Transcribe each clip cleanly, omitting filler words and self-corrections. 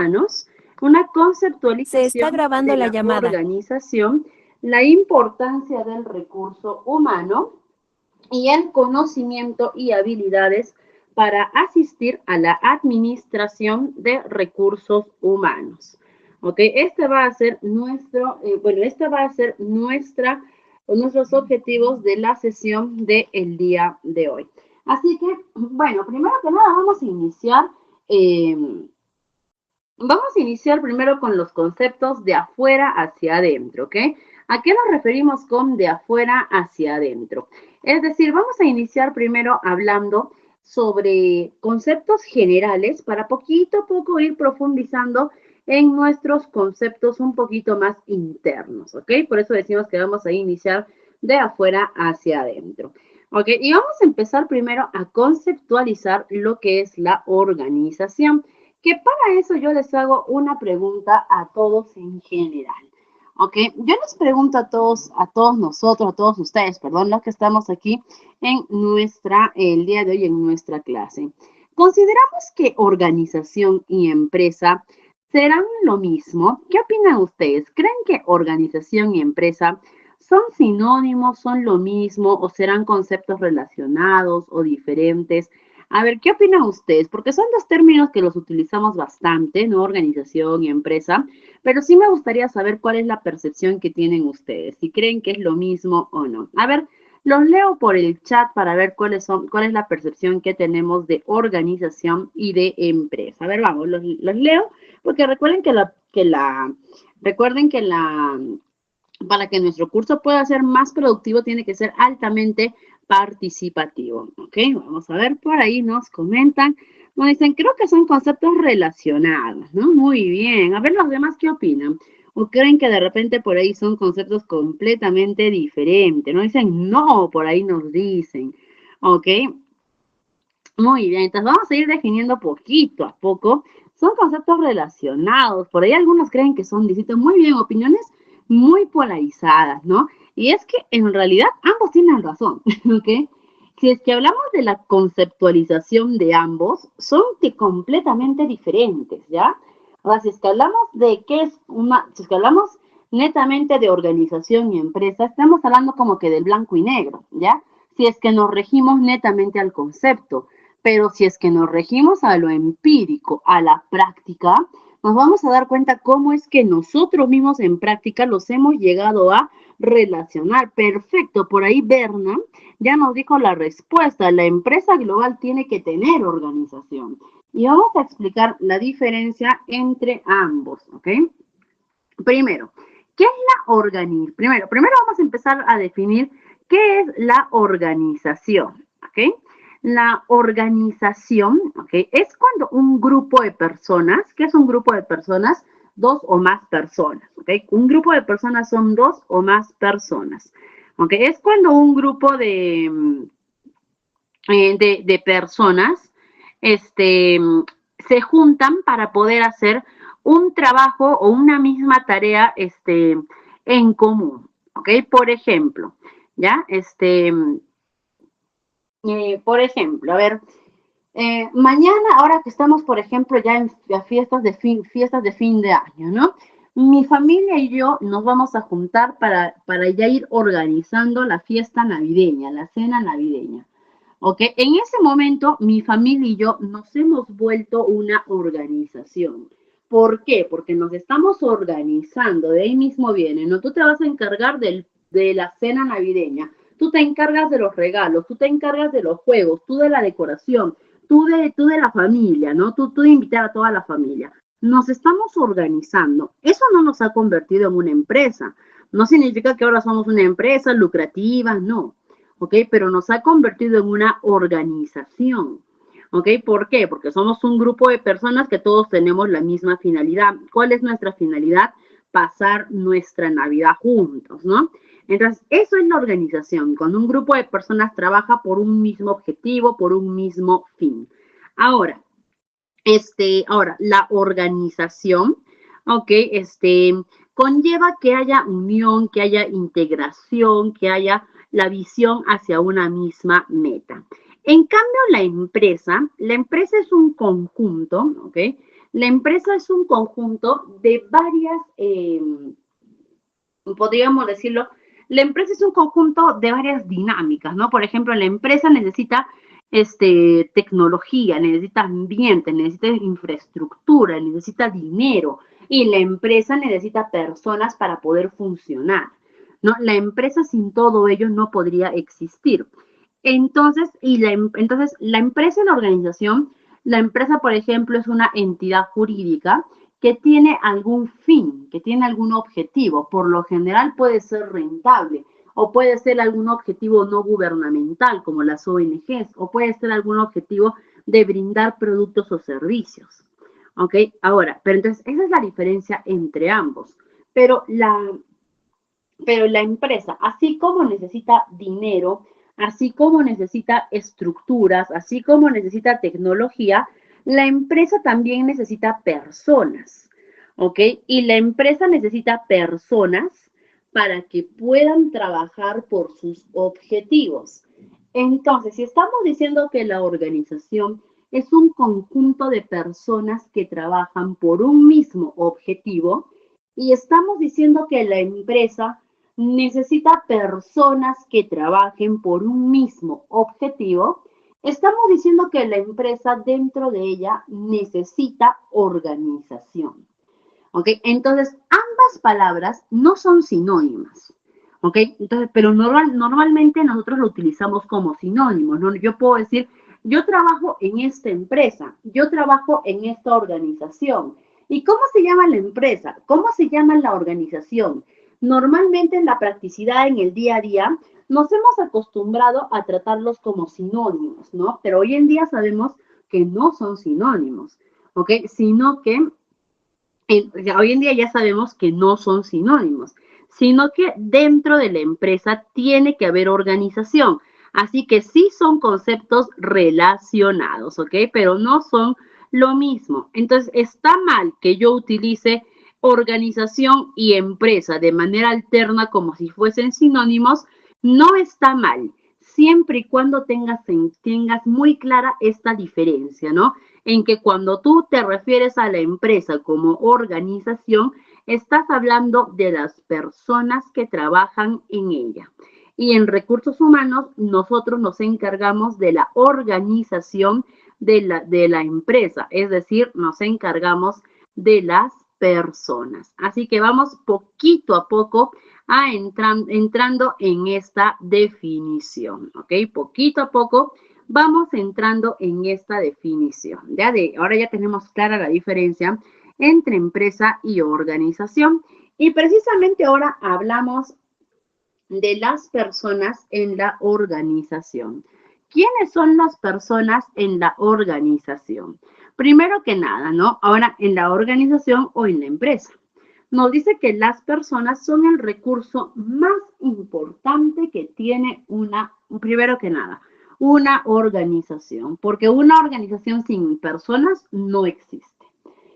humanos, una Se está conceptualización grabando de la la llamada. organización, la importancia del recurso humano y el conocimiento y habilidades para asistir a la administración de recursos humanos. ¿Ok? Este va a ser este va a ser nuestros objetivos de la sesión del día de hoy. Así que, bueno, primero que nada eh, vamos a iniciar primero con los conceptos de afuera hacia adentro, ¿ok? ¿A qué nos referimos con de afuera hacia adentro? Es decir, vamos a iniciar primero hablando sobre conceptos generales para poquito a poco ir profundizando en nuestros conceptos un poquito más internos, ¿ok? Por eso decimos que vamos a iniciar de afuera hacia adentro. ¿Ok? Y vamos a empezar primero a conceptualizar lo que es la organización, que para eso yo les hago una pregunta a todos en general. ¿Ok? Yo les pregunto a todos nosotros, a todos ustedes, perdón, los que estamos aquí en el día de hoy en nuestra clase. ¿Consideramos que organización y empresa serán lo mismo? ¿Qué opinan ustedes? ¿Creen que organización y empresa son sinónimos, son lo mismo o serán conceptos relacionados o diferentes? A ver, ¿qué opinan ustedes? Porque son dos términos que los utilizamos bastante, ¿no? Organización y empresa, pero sí me gustaría saber cuál es la percepción que tienen ustedes, si creen que es lo mismo o no. A ver, los leo por el chat para ver cuál es la percepción que tenemos de organización y de empresa. A ver, vamos, los leo, porque recuerden recuerden que para que nuestro curso pueda ser más productivo, tiene que ser altamente participativo. ¿Ok? Vamos a ver, por ahí nos comentan. Nos dicen, creo que son conceptos relacionados, ¿no? Muy bien. A ver, los demás, ¿qué opinan? ¿O creen que de repente por ahí son conceptos completamente diferentes? ¿No? Dicen, no, por ahí nos dicen. ¿Ok? Muy bien, entonces vamos a ir definiendo poquito a poco. Son conceptos relacionados. Por ahí algunos creen que son distintos. Muy bien, opiniones muy polarizadas, ¿no? Y es que en realidad ambos tienen razón, ¿ok? Si es que hablamos de la conceptualización de ambos, son completamente diferentes, ¿ya? O sea, si es que hablamos de si es que hablamos netamente de organización y empresa, estamos hablando como que del blanco y negro, ¿ya? Si es que nos regimos netamente al concepto. Pero si es que nos regimos a lo empírico, a la práctica, nos vamos a dar cuenta cómo es que nosotros mismos en práctica los hemos llegado a relacionar. Perfecto, por ahí Berna ya nos dijo la respuesta. La empresa global tiene que tener organización. Y vamos a explicar la diferencia entre ambos, ¿ok? Primero, ¿qué es la organización? Primero vamos a empezar a definir qué es la organización, ¿ok? La organización, ¿ok? Es cuando un grupo de personas, ¿qué es un grupo de personas? Dos o más personas, ¿ok? Un grupo de personas son dos o más personas, ¿ok? Es cuando un grupo de personas se juntan para poder hacer un trabajo o una misma tarea en común, ¿ok? Por ejemplo, ¿ya? Por ejemplo, a ver, mañana, ahora que estamos, por ejemplo, ya en fiestas de fin de año, ¿no? Mi familia y yo nos vamos a juntar para ya ir organizando la fiesta navideña, la cena navideña. ¿Ok? En ese momento, mi familia y yo nos hemos vuelto una organización. ¿Por qué? Porque nos estamos organizando, de ahí mismo viene, ¿no? Tú te vas a encargar de la cena navideña, tú te encargas de los regalos, tú te encargas de los juegos, tú de la decoración, tú de la familia, ¿no? Tú de invitar a toda la familia. Nos estamos organizando. Eso no nos ha convertido en una empresa. No significa que ahora somos una empresa lucrativa, no. ¿Ok? Pero nos ha convertido en una organización. ¿Ok? ¿Por qué? Porque somos un grupo de personas que todos tenemos la misma finalidad. ¿Cuál es nuestra finalidad? Pasar nuestra Navidad juntos, ¿no? Entonces, eso es la organización, cuando un grupo de personas trabaja por un mismo objetivo, por un mismo fin. Ahora, la organización, ¿ok? Conlleva que haya unión, que haya integración, que haya la visión hacia una misma meta. En cambio, la empresa es un conjunto, ¿ok? La empresa es un conjunto de varias, podríamos decirlo, la empresa es un conjunto de varias dinámicas, ¿no? Por ejemplo, la empresa necesita tecnología, necesita ambiente, necesita infraestructura, necesita dinero y la empresa necesita personas para poder funcionar, ¿no? La empresa sin todo ello no podría existir. Entonces, entonces la empresa y la empresa, por ejemplo, es una entidad jurídica que tiene algún fin, que tiene algún objetivo. Por lo general puede ser rentable o puede ser algún objetivo no gubernamental como las ONGs o puede ser algún objetivo de brindar productos o servicios. ¿Ok? Ahora, pero entonces esa es la diferencia entre ambos. Pero la empresa, así como necesita dinero, así como necesita estructuras, así como necesita tecnología, la empresa también necesita personas, ¿ok? Y la empresa necesita personas para que puedan trabajar por sus objetivos. Entonces, si estamos diciendo que la organización es un conjunto de personas que trabajan por un mismo objetivo, y estamos diciendo que la empresa necesita personas que trabajen por un mismo objetivo, estamos diciendo que la empresa dentro de ella necesita organización. ¿Ok? Entonces, ambas palabras no son sinónimas. ¿Ok? Entonces, pero normalmente nosotros lo utilizamos como sinónimos, ¿no? Yo puedo decir, yo trabajo en esta empresa, yo trabajo en esta organización. ¿Y cómo se llama la empresa? ¿Cómo se llama la organización? Normalmente en la practicidad, en el día a día, nos hemos acostumbrado a tratarlos como sinónimos, ¿no? Pero hoy en día sabemos que no son sinónimos, ¿ok? Sino que hoy en día ya sabemos que no son sinónimos, sino que dentro de la empresa tiene que haber organización. Así que sí son conceptos relacionados, ¿ok? Pero no son lo mismo. Entonces, está mal que yo utilice organización y empresa de manera alterna como si fuesen sinónimos. No está mal, siempre y cuando tengas muy clara esta diferencia, ¿no? En que cuando tú te refieres a la empresa como organización, estás hablando de las personas que trabajan en ella. Y en recursos humanos, nosotros nos encargamos de la organización de la empresa, es decir, nos encargamos de las personas. Así que vamos poquito a poco entrando en esta definición, ¿ok? Poquito a poco vamos entrando en esta definición. Ahora ya tenemos clara la diferencia entre empresa y organización. Y precisamente ahora hablamos de las personas en la organización. ¿Quiénes son las personas en la organización? Primero que nada, ¿no? Ahora, en la organización o en la empresa. Nos dice que las personas son el recurso más importante que tiene primero que nada, una organización, porque una organización sin personas no existe.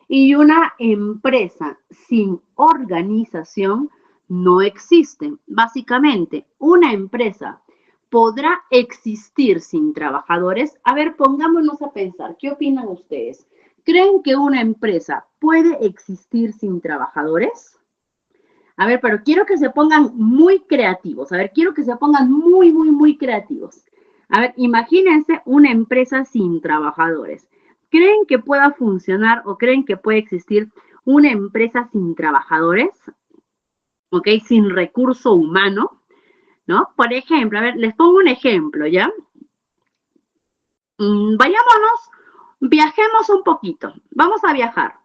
Y una empresa sin organización no existe. Básicamente, una empresa podrá existir sin trabajadores. A ver, pongámonos a pensar, ¿qué opinan ustedes? ¿Creen que una empresa puede existir sin trabajadores? A ver, pero quiero que se pongan muy creativos. A ver, quiero que se pongan muy creativos. A ver, imagínense una empresa sin trabajadores. ¿Creen que pueda funcionar o creen que puede existir una empresa sin trabajadores? ¿Ok? Sin recurso humano, ¿no? Por ejemplo, a ver, les pongo un ejemplo, ¿ya? Vayámonos, viajemos un poquito. Vamos a viajar.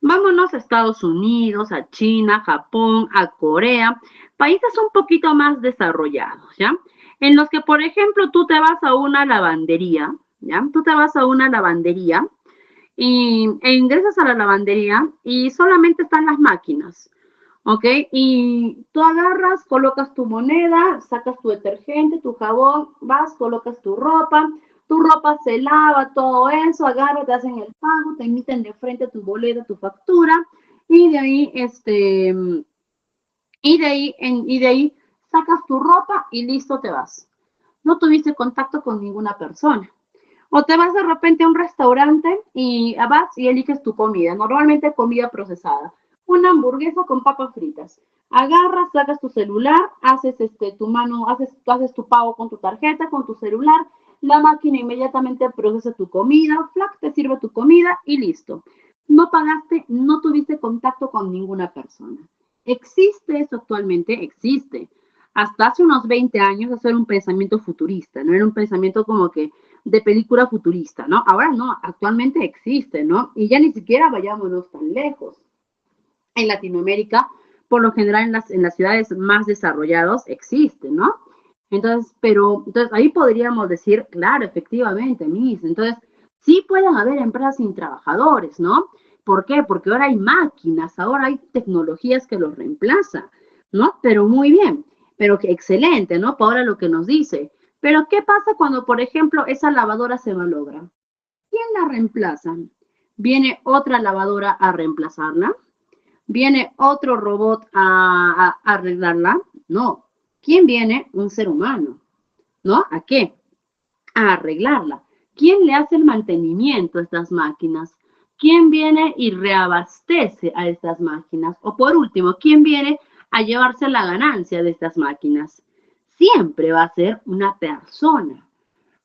Vámonos a Estados Unidos, a China, Japón, a Corea, países un poquito más desarrollados, ¿ya? En los que, por ejemplo, tú te vas a una lavandería, ¿ya? Tú te vas a una lavandería e ingresas a la lavandería y solamente están las máquinas, ¿ok? Y tú agarras, colocas tu moneda, sacas tu detergente, tu jabón, vas, colocas tu ropa se lava, todo eso, agarras, te hacen el pago, te emiten de frente tu boleta, tu factura, y de ahí, y de ahí sacas tu ropa y listo, te vas. No tuviste contacto con ninguna persona. O te vas de repente a un restaurante y vas y eliges tu comida, normalmente comida procesada. Una hamburguesa con papas fritas. Agarras, sacas tu celular, haces haces tu pago con tu tarjeta, con tu celular, la máquina inmediatamente procesa tu comida, flac, te sirve tu comida y listo. No pagaste, no tuviste contacto con ninguna persona. ¿Existe eso actualmente? Existe. Hasta hace unos 20 años eso era un pensamiento futurista, no era un pensamiento como que de película futurista, ¿no? Ahora no, actualmente existe, ¿no? Y ya ni siquiera vayámonos tan lejos. En Latinoamérica, por lo general en las ciudades más desarrolladas existe, ¿no? Entonces ahí podríamos decir, claro, efectivamente, Miss, entonces sí pueden haber empresas sin trabajadores, ¿no? ¿Por qué? Porque ahora hay máquinas, ahora hay tecnologías que los reemplazan, ¿no? Pero muy bien, pero que excelente, ¿no? Por ahora lo que nos dice. Pero ¿qué pasa cuando, por ejemplo, esa lavadora se malogra? ¿Quién la reemplaza? ¿Viene otra lavadora a reemplazarla? ¿Viene otro robot a arreglarla? No. ¿Quién viene? Un ser humano. ¿No? ¿A qué? A arreglarla. ¿Quién le hace el mantenimiento a estas máquinas? ¿Quién viene y reabastece a estas máquinas? O por último, ¿quién viene a llevarse la ganancia de estas máquinas? Siempre va a ser una persona.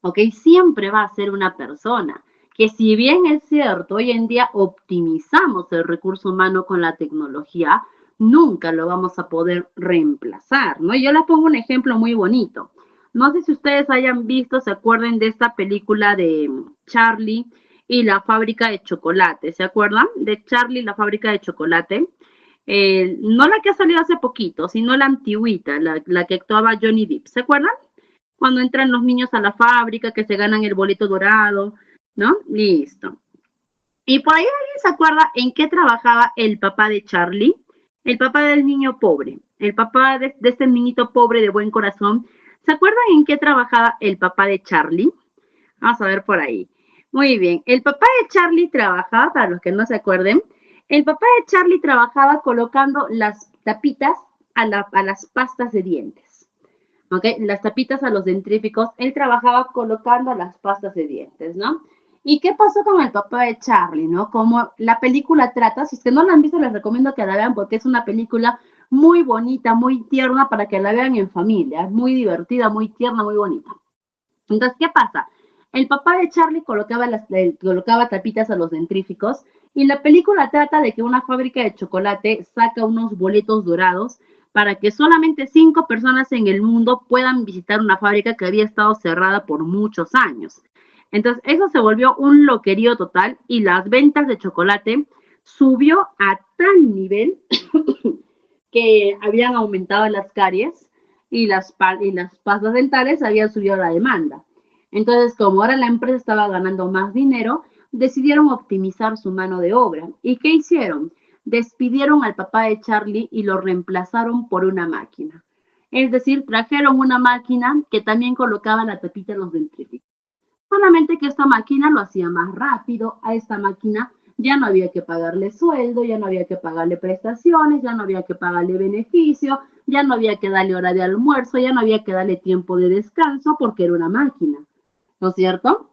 ¿Ok? Siempre va a ser una persona. Que si bien es cierto, hoy en día optimizamos el recurso humano con la tecnología, nunca lo vamos a poder reemplazar, ¿no? Yo les pongo un ejemplo muy bonito. No sé si ustedes hayan visto, se acuerden de esta película de Charlie y la fábrica de chocolate, ¿se acuerdan? De Charlie y la fábrica de chocolate. No la que ha salido hace poquito, sino la antigüita, la que actuaba Johnny Depp, ¿se acuerdan? Cuando entran los niños a la fábrica, que se ganan el boleto dorado, ¿no? Listo. Y por ahí alguien se acuerda en qué trabajaba el papá de Charlie, el papá del niño pobre, el papá de este niñito pobre de buen corazón. ¿Se acuerdan en qué trabajaba el papá de Charlie? Vamos a ver por ahí. Muy bien. El papá de Charlie trabajaba, para los que no se acuerden, el papá de Charlie trabajaba colocando las tapitas a las pastas de dientes. ¿Ok? Las tapitas a los dentríficos, él trabajaba colocando las pastas de dientes, ¿no? ¿Y qué pasó con el papá de Charlie, no? Como la película trata, si es que no la han visto, les recomiendo que la vean porque es una película muy bonita, muy tierna para que la vean en familia. Es muy divertida, muy tierna, muy bonita. Entonces, ¿qué pasa? El papá de Charlie colocaba tapitas a los dentríficos y la película trata de que una fábrica de chocolate saca unos boletos dorados para que solamente 5 personas en el mundo puedan visitar una fábrica que había estado cerrada por muchos años. Entonces, eso se volvió un loquerío total y las ventas de chocolate subió a tal nivel que habían aumentado las caries y las pastas dentales habían subido la demanda. Entonces, como ahora la empresa estaba ganando más dinero, decidieron optimizar su mano de obra. ¿Y qué hicieron? Despidieron al papá de Charlie y lo reemplazaron por una máquina. Es decir, trajeron una máquina que también colocaba la tapita en los dentríficos. Solamente que esta máquina lo hacía más rápido, a esta máquina ya no había que pagarle sueldo, ya no había que pagarle prestaciones, ya no había que pagarle beneficio, ya no había que darle hora de almuerzo, ya no había que darle tiempo de descanso porque era una máquina, ¿no es cierto?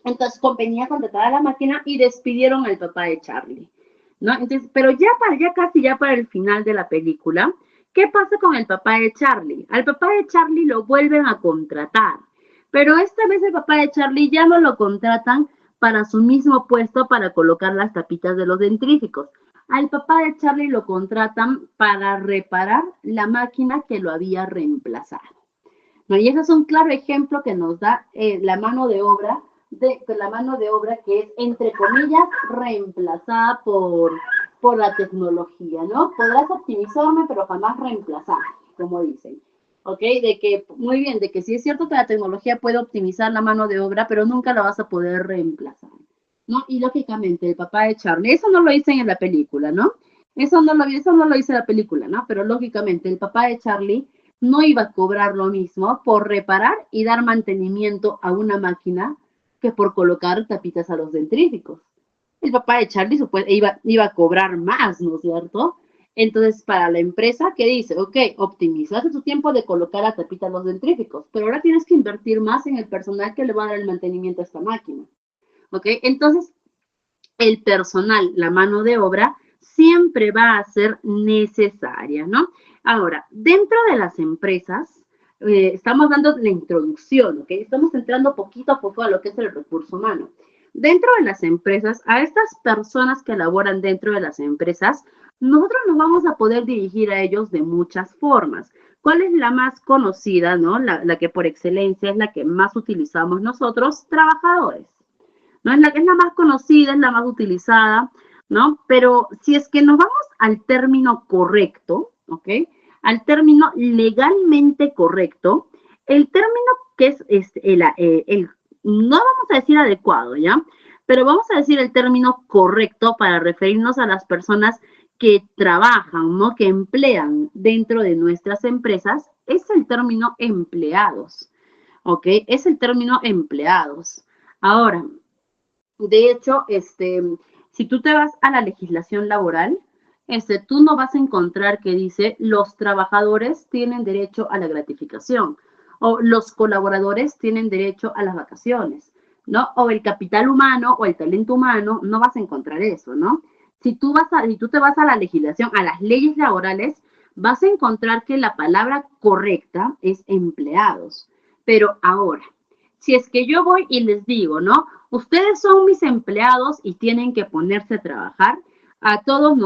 Entonces convenía contratar a la máquina y despidieron al papá de Charlie, ¿no? Entonces, pero ya para el final de la película, ¿qué pasa con el papá de Charlie? Al papá de Charlie lo vuelven a contratar, pero esta vez el papá de Charlie ya no lo contratan para su mismo puesto para colocar las tapitas de los dentríficos. Al papá de Charlie lo contratan para reparar la máquina que lo había reemplazado. ¿No? Y ese es un claro ejemplo que nos da la mano de obra que es, entre comillas, reemplazada por la tecnología, ¿no? Podrás optimizarme, pero jamás reemplazar, como dicen. ¿Ok? De que, muy bien, de que sí es cierto que la tecnología puede optimizar la mano de obra, pero nunca la vas a poder reemplazar, ¿no? Y lógicamente, el papá de Charlie, eso no lo dicen en la película, ¿no? Eso no lo dice la película, ¿no? Pero lógicamente, el papá de Charlie no iba a cobrar lo mismo por reparar y dar mantenimiento a una máquina que por colocar tapitas a los dentríficos. El papá de Charlie iba a cobrar más, ¿no es cierto? Entonces, para la empresa, ¿qué dice? Ok, optimizaste tu tiempo de colocar la tapita a los dentríficos, pero ahora tienes que invertir más en el personal que le va a dar el mantenimiento a esta máquina. ¿Ok? Entonces, el personal, la mano de obra, siempre va a ser necesaria, ¿no? Ahora, dentro de las empresas, estamos dando la introducción, ¿ok? Estamos entrando poquito a poco a lo que es el recurso humano. Dentro de las empresas, a estas personas que laboran dentro de las empresas, nosotros nos vamos a poder dirigir a ellos de muchas formas. ¿Cuál es la más conocida, no? La que por excelencia es la que más utilizamos nosotros, trabajadores. ¿No? Es la más conocida, es la más utilizada, ¿no? Pero si es que nos vamos al término correcto, ¿ok? Al término legalmente correcto, el término que es no vamos a decir adecuado, ¿ya? Pero vamos a decir el término correcto para referirnos a las personas que trabajan, ¿no? Que emplean dentro de nuestras empresas, es el término empleados, ¿ok? Es el término empleados. Ahora, de hecho, si tú te vas a la legislación laboral, tú no vas a encontrar que dice los trabajadores tienen derecho a la gratificación o los colaboradores tienen derecho a las vacaciones, ¿no? O el capital humano o el talento humano, no vas a encontrar eso, ¿no? Si tú te vas a la legislación, a las leyes laborales, vas a encontrar que la palabra correcta es empleados. Pero ahora, si es que yo voy y les digo, ¿no? Ustedes son mis empleados y tienen que ponerse a trabajar, a todos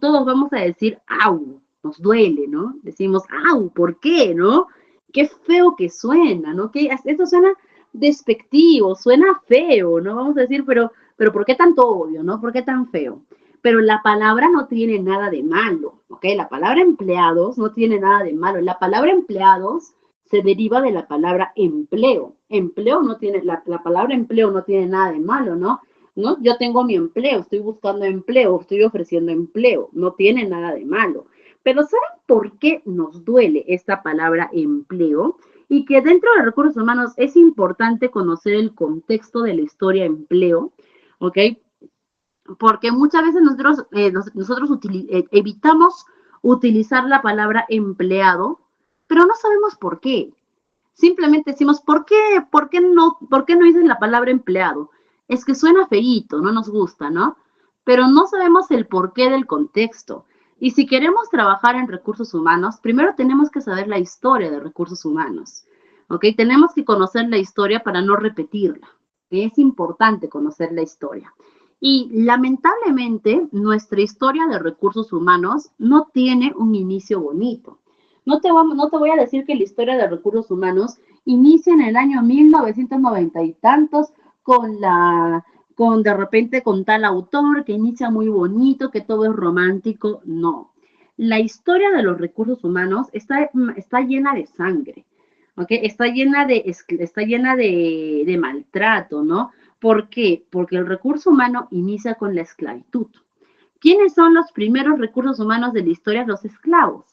todos vamos a decir, au, nos duele, ¿no? Decimos, au, ¿por qué, no? Qué feo que suena, ¿no? Que esto suena despectivo, suena feo, ¿no? Vamos a decir, pero ¿por qué tanto odio, no? ¿Por qué tan feo? Pero la palabra no tiene nada de malo, ¿ok? La palabra empleados no tiene nada de malo. La palabra empleados se deriva de la palabra empleo. Empleo no tiene, la palabra empleo no tiene nada de malo, ¿no? ¿No? Yo tengo mi empleo, estoy buscando empleo, estoy ofreciendo empleo, no tiene nada de malo. Pero ¿saben por qué nos duele esta palabra empleo? Y que dentro de recursos humanos es importante conocer el contexto de la historia empleo, ¿ok? Porque muchas veces nosotros evitamos utilizar la palabra empleado, pero no sabemos por qué. Simplemente decimos, ¿por qué no dices la palabra empleado? Es que suena feíto, no nos gusta, ¿no? Pero no sabemos el porqué del contexto. Y si queremos trabajar en recursos humanos, primero tenemos que saber la historia de recursos humanos, ¿ok? Tenemos que conocer la historia para no repetirla. Es importante conocer la historia. Y lamentablemente, nuestra historia de recursos humanos no tiene un inicio bonito. No te voy a decir que la historia de recursos humanos inicia en el año 1990 y tantos de repente con tal autor que inicia muy bonito, que todo es romántico. No. La historia de los recursos humanos está llena de sangre, ¿ok? Está llena de maltrato, ¿no? ¿Por qué? Porque el recurso humano inicia con la esclavitud. ¿Quiénes son los primeros recursos humanos de la historia? Los esclavos.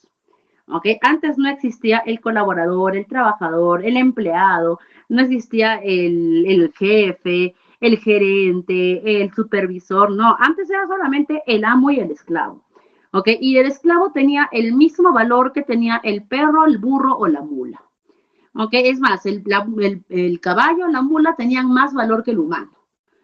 ¿Ok? Antes no existía el colaborador, el trabajador, el empleado, no existía el jefe, el gerente, el supervisor, no, antes era solamente el amo y el esclavo. ¿Ok? Y el esclavo tenía el mismo valor que tenía el perro, el burro o la mula. ¿Ok? Es más, el caballo, la mula tenían más valor que el humano,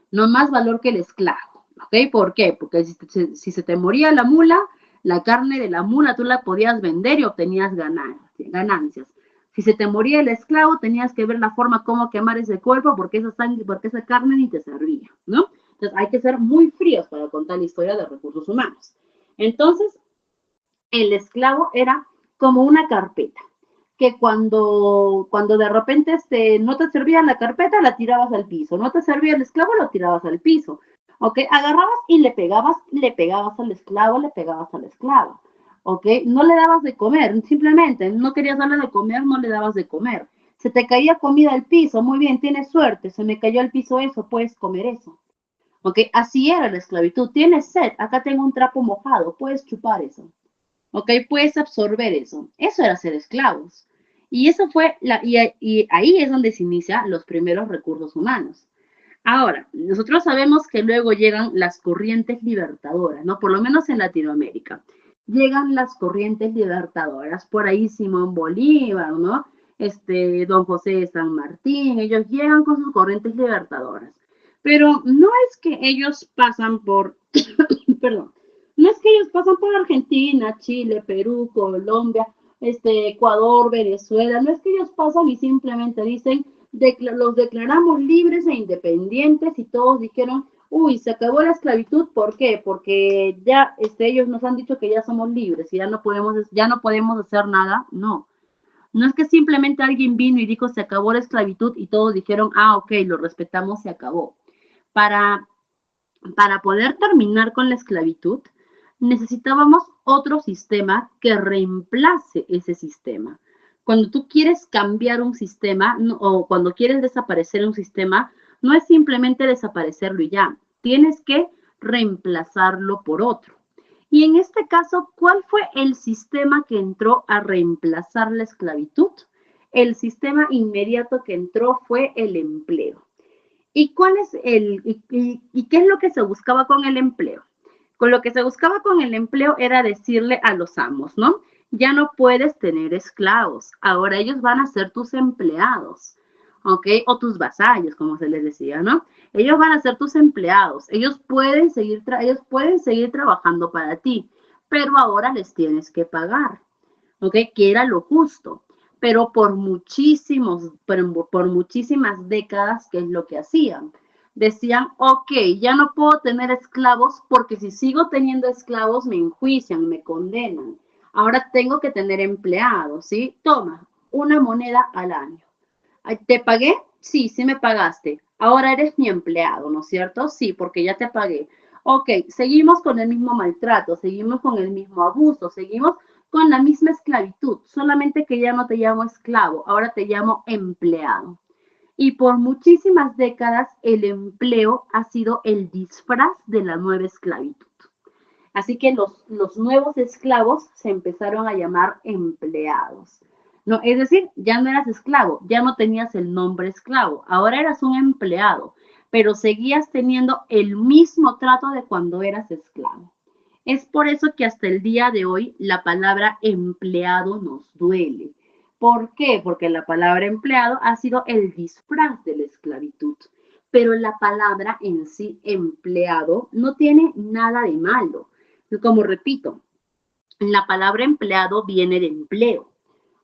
no más valor que el esclavo. ¿Ok? ¿Por qué? Porque si se te moría la mula, la carne de la mula tú la podías vender y obtenías ganancias. Si se te moría el esclavo, tenías que ver la forma como quemar ese cuerpo porque esa carne ni te servía, ¿no? Entonces hay que ser muy fríos para contar la historia de recursos humanos. Entonces, el esclavo era como una carpeta, que cuando de repente no te servía la carpeta, la tirabas al piso, no te servía el esclavo, lo tirabas al piso, ¿ok? Agarrabas y le pegabas al esclavo, le pegabas a la esclava, ¿ok? No le dabas de comer, simplemente, no querías darle de comer, no le dabas de comer. Se te caía comida al piso, muy bien, tienes suerte, se me cayó al piso eso, puedes comer eso, ¿ok? Así era la esclavitud, tienes sed, acá tengo un trapo mojado, puedes chupar eso. ¿Ok? Puedes absorber eso. Eso era ser esclavos. Y eso fue, y ahí es donde se inician los primeros recursos humanos. Ahora, nosotros sabemos que luego llegan las corrientes libertadoras, ¿no? Por lo menos en Latinoamérica. llegan las corrientes libertadoras, por ahí Simón Bolívar, ¿no? Don José de San Martín, ellos llegan con sus corrientes libertadoras. Pero no es que ellos pasan por, perdón, no es que ellos pasan por Argentina, Chile, Perú, Colombia, Ecuador, Venezuela, no es que ellos pasan y simplemente dicen, los declaramos libres e independientes y todos dijeron, uy, se acabó la esclavitud, ¿por qué? Porque ya ellos nos han dicho que ya somos libres y ya no podemos hacer nada, no. No es que simplemente alguien vino y dijo se acabó la esclavitud y todos dijeron, ah, ok, lo respetamos, se acabó. Para, para poder terminar con la esclavitud, necesitábamos otro sistema que reemplace ese sistema. Cuando tú quieres cambiar un sistema o cuando quieres desaparecer un sistema, no es simplemente desaparecerlo y ya, tienes que reemplazarlo por otro. Y en este caso, ¿cuál fue el sistema que entró a reemplazar la esclavitud? El sistema inmediato que entró fue el empleo. ¿Y cuál es y qué es lo que se buscaba con el empleo? Con lo que se buscaba con el empleo era decirle a los amos, ¿no? Ya no puedes tener esclavos, ahora ellos van a ser tus empleados, ¿ok? O tus vasallos, como se les decía, ¿no? Ellos van a ser tus empleados, ellos pueden seguir trabajando para ti, pero ahora les tienes que pagar, ¿ok? Que era lo justo. Pero por muchísimas décadas, ¿qué es lo que hacían? Decían, ok, ya no puedo tener esclavos porque si sigo teniendo esclavos me enjuician, me condenan. Ahora tengo que tener empleados, ¿sí? Toma, una moneda al año. ¿Te pagué? Sí, sí me pagaste. Ahora eres mi empleado, ¿no es cierto? Sí, porque ya te pagué. Ok, seguimos con el mismo maltrato, seguimos con el mismo abuso, seguimos con la misma esclavitud, solamente que ya no te llamo esclavo, ahora te llamo empleado. Y por muchísimas décadas el empleo ha sido el disfraz de la nueva esclavitud. Así que los nuevos esclavos se empezaron a llamar empleados. No, es decir, ya no eras esclavo, ya no tenías el nombre esclavo, ahora eras un empleado, pero seguías teniendo el mismo trato de cuando eras esclavo. Es por eso que hasta el día de hoy la palabra empleado nos duele. ¿Por qué? Porque la palabra empleado ha sido el disfraz de la esclavitud. Pero la palabra en sí, empleado, no tiene nada de malo. Como repito, la palabra empleado viene de empleo,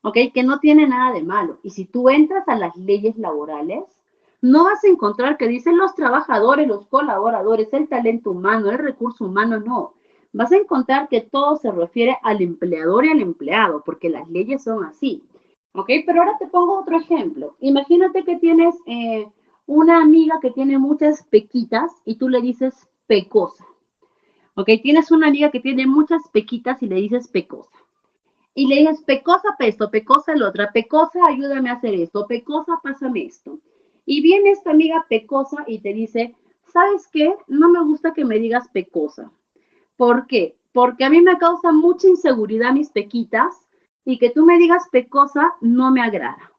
¿ok? Que no tiene nada de malo. Y si tú entras a las leyes laborales, no vas a encontrar que dicen los trabajadores, los colaboradores, el talento humano, el recurso humano, no. Vas a encontrar que todo se refiere al empleador y al empleado, porque las leyes son así, ¿ok? Pero ahora te pongo otro ejemplo. Imagínate que tienes una amiga que tiene muchas pequitas y tú le dices pecosa. ¿Ok? Tienes una amiga que tiene muchas pequitas y le dices pecosa. Y le dices, pecosa esto, pecosa el otro, pecosa ayúdame a hacer esto, pecosa pásame esto. Y viene esta amiga pecosa y te dice, ¿sabes qué? No me gusta que me digas pecosa. ¿Por qué? Porque a mí me causa mucha inseguridad mis pequitas y que tú me digas pecosa no me agrada.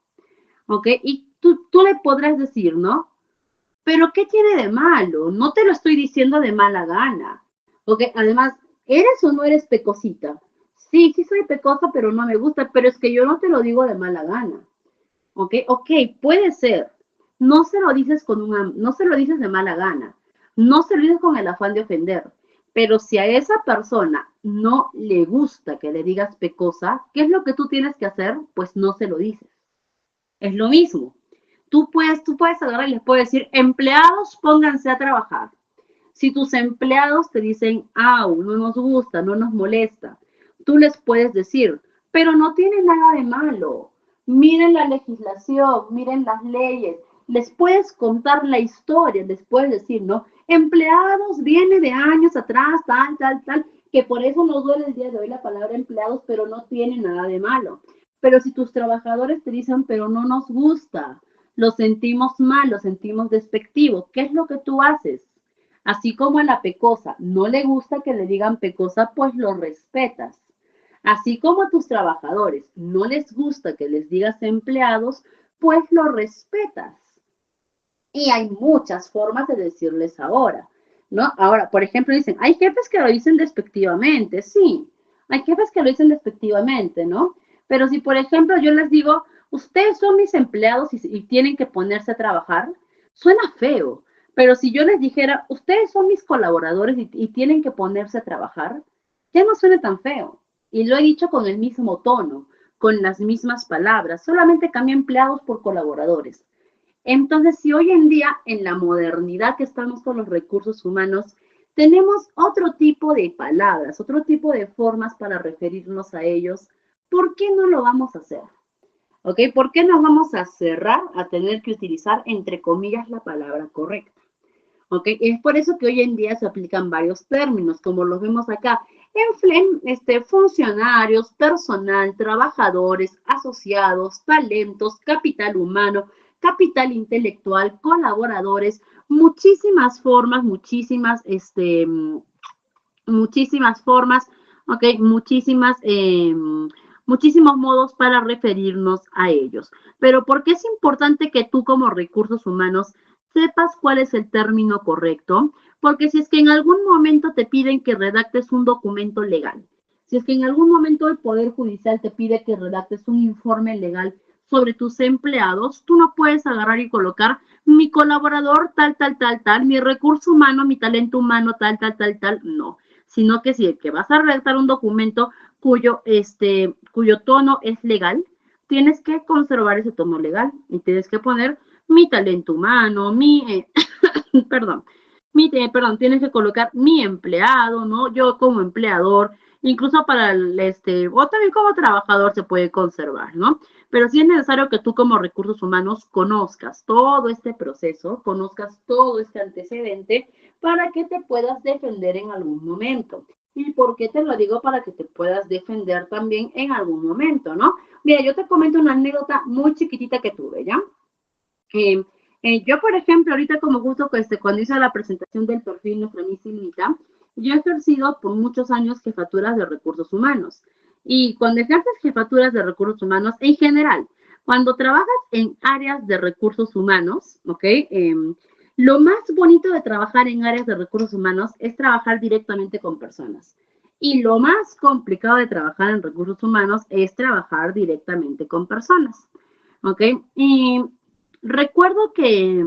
¿Ok? Y tú le podrás decir, ¿no? Pero ¿qué tiene de malo? No te lo estoy diciendo de mala gana. ¿Ok? Además, ¿eres o no eres pecosita? Sí, sí soy pecosa, pero no me gusta, pero es que yo no te lo digo de mala gana. ¿Ok? Ok, puede ser. No se lo dices no se lo dices de mala gana. No se lo dices con el afán de ofender. Pero si a esa persona no le gusta que le digas pecosa, ¿qué es lo que tú tienes que hacer? Pues no se lo dices. Es lo mismo. Tú puedes agarrar y les puedes decir, empleados, pónganse a trabajar. Si tus empleados te dicen, no nos gusta, no nos molesta, tú les puedes decir, pero no tiene nada de malo. Miren la legislación, miren las leyes. Les puedes contar la historia, les puedes decir, ¿no? Empleados viene de años atrás, tal, que por eso nos duele el día de hoy la palabra empleados, pero no tiene nada de malo. Pero si tus trabajadores te dicen, pero no nos gusta, lo sentimos mal, lo sentimos despectivo, ¿qué es lo que tú haces? Así como a la pecosa no le gusta que le digan pecosa, pues lo respetas. Así como a tus trabajadores no les gusta que les digas empleados, pues lo respetas. Y hay muchas formas de decirles ahora, ¿no? Ahora, por ejemplo, dicen, hay jefes que lo dicen despectivamente, sí. Hay jefes que lo dicen despectivamente, ¿no? Pero si, por ejemplo, yo les digo, ustedes son mis empleados y tienen que ponerse a trabajar, suena feo. Pero si yo les dijera, ustedes son mis colaboradores y tienen que ponerse a trabajar, ya no suena tan feo. Y lo he dicho con el mismo tono, con las mismas palabras, solamente cambio empleados por colaboradores. Entonces, si hoy en día, en la modernidad que estamos con los recursos humanos, tenemos otro tipo de palabras, otro tipo de formas para referirnos a ellos, ¿por qué no lo vamos a hacer? ¿Ok? ¿Por qué nos vamos a cerrar a tener que utilizar, entre comillas, la palabra correcta? ¿Ok? Es por eso que hoy en día se aplican varios términos, como los vemos acá, funcionarios, personal, trabajadores, asociados, talentos, capital humano, capital intelectual, colaboradores, muchísimas formas, muchísimas formas, ¿ok? Muchísimos modos para referirnos a ellos. Pero ¿por qué es importante que tú como recursos humanos sepas cuál es el término correcto? Porque si es que en algún momento te piden que redactes un documento legal, si es que en algún momento el Poder Judicial te pide que redactes un informe legal sobre tus empleados, tú no puedes agarrar y colocar mi colaborador tal, tal, tal, tal, mi recurso humano, mi talento humano, tal, tal, tal, tal, no. Sino que si es que vas a redactar un documento cuyo tono es legal, tienes que conservar ese tono legal y tienes que poner mi talento humano, perdón, tienes que colocar mi empleado, ¿no? Yo como empleador, incluso para o también como trabajador se puede conservar, ¿no? Pero sí es necesario que tú como recursos humanos conozcas todo este proceso, conozcas todo este antecedente para que te puedas defender en algún momento. ¿Y por qué te lo digo? Para que te puedas defender también en algún momento, ¿no? Mira, yo te comento una anécdota muy chiquitita que tuve, ¿ya? Yo, por ejemplo, ahorita como justo cuando hice la presentación del perfil Nuestra Misilita, yo he ejercido por muchos años jefaturas de recursos humanos. Y cuando ejerces jefaturas de recursos humanos, en general, cuando trabajas en áreas de recursos humanos, ¿ok? Lo más bonito de trabajar en áreas de recursos humanos es trabajar directamente con personas. Y lo más complicado de trabajar en recursos humanos es trabajar directamente con personas. ¿Ok? Y recuerdo que,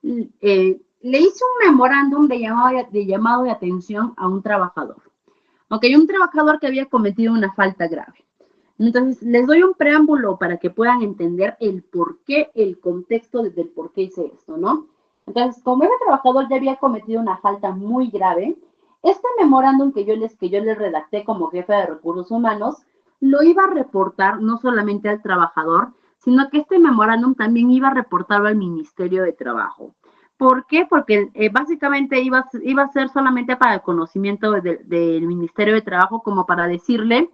le hice un memorándum de llamado de atención a un trabajador. ¿Ok? Un trabajador que había cometido una falta grave. Entonces, les doy un preámbulo para que puedan entender el por qué, el contexto del por qué hice esto, ¿no? Entonces, como ese trabajador ya había cometido una falta muy grave, este memorándum que yo les redacté como jefe de recursos humanos, lo iba a reportar no solamente al trabajador, sino que este memorándum también iba a reportarlo al Ministerio de Trabajo. ¿Por qué? Porque básicamente iba a ser solamente para el conocimiento del Ministerio de Trabajo, como para decirle,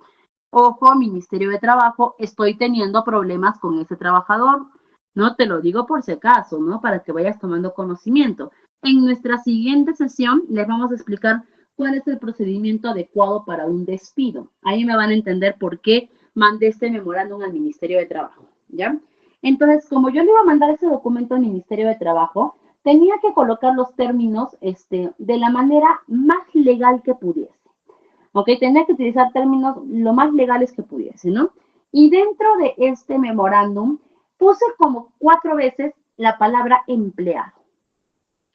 ojo, Ministerio de Trabajo, estoy teniendo problemas con ese trabajador. No te lo digo por si acaso, ¿no? Para que vayas tomando conocimiento. En nuestra siguiente sesión les vamos a explicar cuál es el procedimiento adecuado para un despido. Ahí me van a entender por qué mandé este memorándum al Ministerio de Trabajo, ¿ya? Entonces, como yo le iba a mandar ese documento al Ministerio de Trabajo, tenía que colocar los términos de la manera más legal que pudiese. ¿Ok? Tenía que utilizar términos lo más legales que pudiese, ¿no? Y dentro de este memorándum puse como 4 veces la palabra empleado.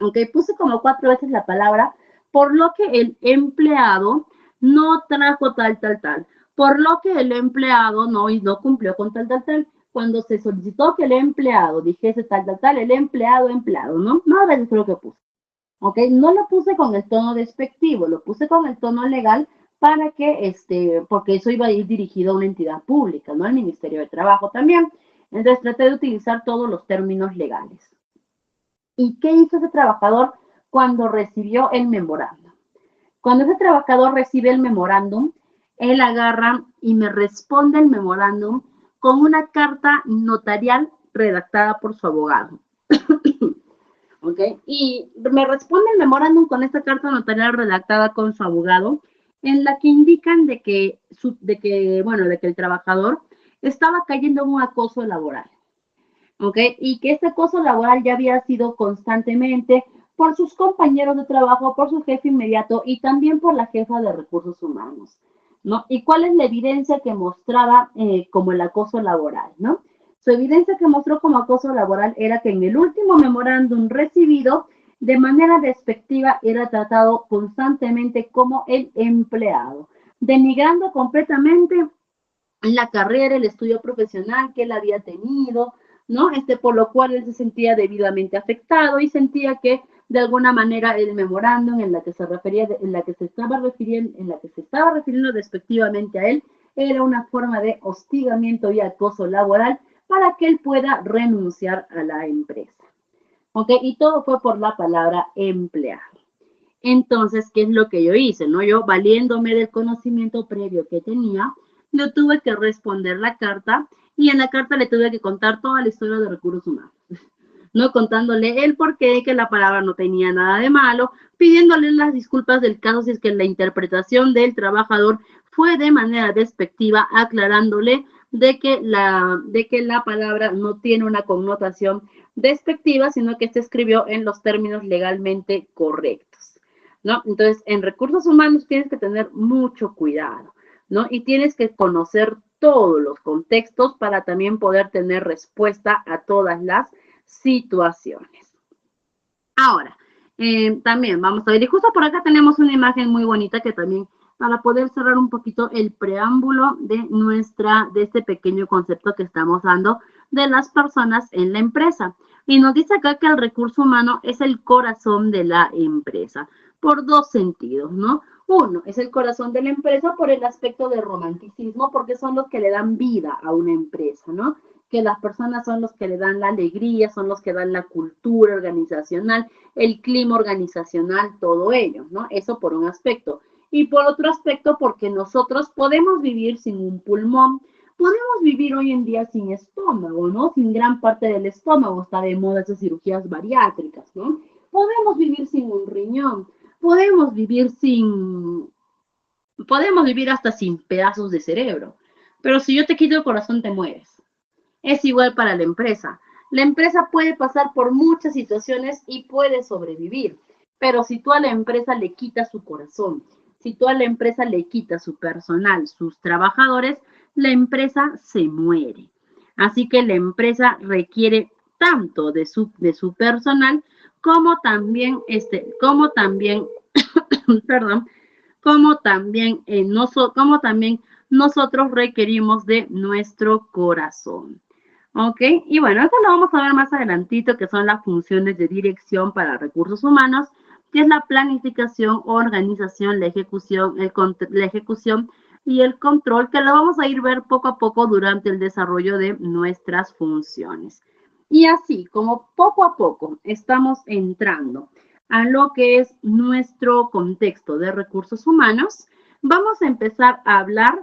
¿Ok? Puse como 4 veces la palabra, por lo que el empleado no trajo tal, tal, tal. Por lo que el empleado no cumplió con tal, tal, tal. Cuando se solicitó que el empleado dijese tal, tal, tal, el empleado, ¿no? 9 veces fue lo que puse. ¿Ok? No lo puse con el tono despectivo, lo puse con el tono legal para que, porque eso iba a ir dirigido a una entidad pública, ¿no? Al Ministerio de Trabajo también. Entonces traté de utilizar todos los términos legales. ¿Y qué hizo ese trabajador cuando recibió el memorándum? Cuando ese trabajador recibe el memorándum, él agarra y me responde el memorándum con una carta notarial redactada por su abogado. ¿Ok? Y me responde el memorándum con esta carta notarial redactada con su abogado, en la que indican de que el trabajador estaba cayendo en un acoso laboral. ¿Ok? Y que este acoso laboral ya había sido constantemente por sus compañeros de trabajo, por su jefe inmediato y también por la jefa de recursos humanos, ¿no? ¿Y cuál es la evidencia que mostraba como el acoso laboral, ¿no? Su evidencia que mostró como acoso laboral era que en el último memorándum recibido, de manera despectiva, era tratado constantemente como el empleado, denigrando completamente la carrera, el estudio profesional que él había tenido, ¿no? Por lo cual él se sentía debidamente afectado y sentía que de alguna manera el memorándum en la que se refería, en la que se estaba refiriendo despectivamente a él, era una forma de hostigamiento y acoso laboral para que él pueda renunciar a la empresa. ¿Ok? Y todo fue por la palabra empleado. Entonces, ¿qué es lo que yo hice? ¿No? Yo, valiéndome del conocimiento previo que tenía, yo tuve que responder la carta y en la carta le tuve que contar toda la historia de recursos humanos, ¿no? Contándole el porqué, que la palabra no tenía nada de malo, pidiéndole las disculpas del caso si es que la interpretación del trabajador fue de manera despectiva, aclarándole de que la palabra no tiene una connotación despectiva, sino que se escribió en los términos legalmente correctos, ¿no? Entonces, en recursos humanos tienes que tener mucho cuidado, ¿no? Y tienes que conocer todos los contextos para también poder tener respuesta a todas las situaciones. Ahora, también vamos a ver, y justo por acá tenemos una imagen muy bonita que también, para poder cerrar un poquito el preámbulo de este pequeño concepto que estamos dando de las personas en la empresa. Y nos dice acá que el recurso humano es el corazón de la empresa, por dos sentidos, ¿no? Uno, es el corazón de la empresa por el aspecto de romanticismo, porque son los que le dan vida a una empresa, ¿no? Que las personas son los que le dan la alegría, son los que dan la cultura organizacional, el clima organizacional, todo ello, ¿no? Eso por un aspecto. Y por otro aspecto, porque nosotros podemos vivir sin un pulmón, podemos vivir hoy en día sin estómago, ¿no? Sin gran parte del estómago, está de moda esas cirugías bariátricas, ¿no? Podemos vivir sin un riñón, podemos vivir hasta sin pedazos de cerebro. Pero si yo te quito el corazón, te mueres. Es igual para la empresa. La empresa puede pasar por muchas situaciones y puede sobrevivir, pero si tú a la empresa le quitas su corazón, si tú a la empresa le quitas su personal, sus trabajadores, la empresa se muere. Así que la empresa requiere tanto de su personal como también, perdón, como también nosotros requerimos de nuestro corazón. ¿Ok? Y bueno, esto lo vamos a ver más adelantito, que son las funciones de dirección para recursos humanos, que es la planificación, organización, la ejecución y el control, que lo vamos a ir ver poco a poco durante el desarrollo de nuestras funciones. Y así como poco a poco estamos entrando a lo que es nuestro contexto de recursos humanos, vamos a empezar a hablar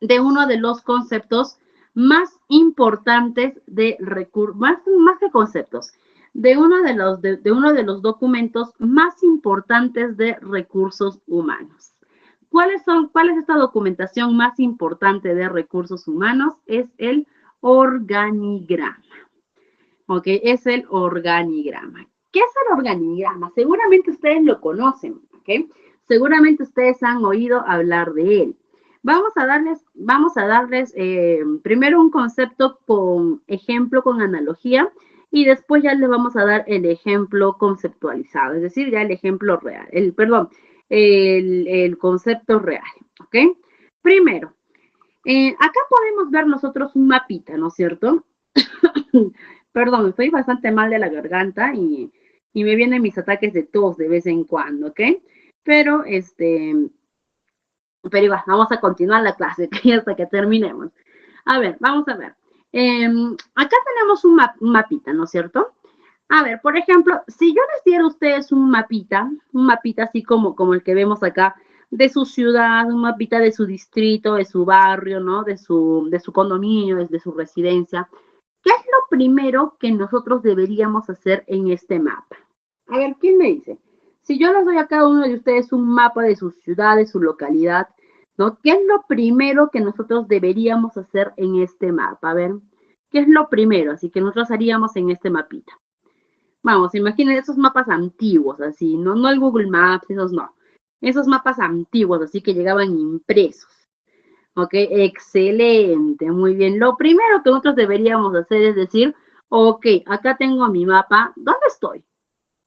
de uno de los conceptos más importantes de recursos, más que conceptos, de uno de los documentos más importantes de recursos humanos. ¿Cuál es esta documentación más importante de recursos humanos? Es el organigrama. ¿Ok? Es el organigrama. ¿Qué es el organigrama? Seguramente ustedes lo conocen, ¿ok? Seguramente ustedes han oído hablar de él. Vamos a darles primero un concepto con ejemplo, con analogía, y después ya les vamos a dar el ejemplo conceptualizado, es decir, ya el ejemplo real, el concepto real, ¿ok? Primero, acá podemos ver nosotros un mapita, ¿no es cierto? Perdón, estoy bastante mal de la garganta y me vienen mis ataques de tos de vez en cuando, ¿ok? Pero igual, vamos a continuar la clase hasta que terminemos. A ver, vamos a ver. Acá tenemos un mapita, ¿no es cierto? A ver, por ejemplo, si yo les diera a ustedes un mapita así como el que vemos acá, de su ciudad, un mapita de su distrito, de su barrio, ¿no? De su condominio, de su residencia. ¿Qué es lo primero que nosotros deberíamos hacer en este mapa? A ver, ¿quién me dice? Si yo les doy a cada uno de ustedes un mapa de su ciudad, de su localidad, ¿no? ¿Qué es lo primero que nosotros deberíamos hacer en este mapa? A ver, ¿qué es lo primero? Así que nosotros haríamos en este mapita. Vamos, imaginen esos mapas antiguos, así, no el Google Maps, esos no. Esos mapas antiguos, así que llegaban impresos. Ok, excelente, muy bien. Lo primero que nosotros deberíamos hacer es decir, ok, acá tengo mi mapa, ¿dónde estoy?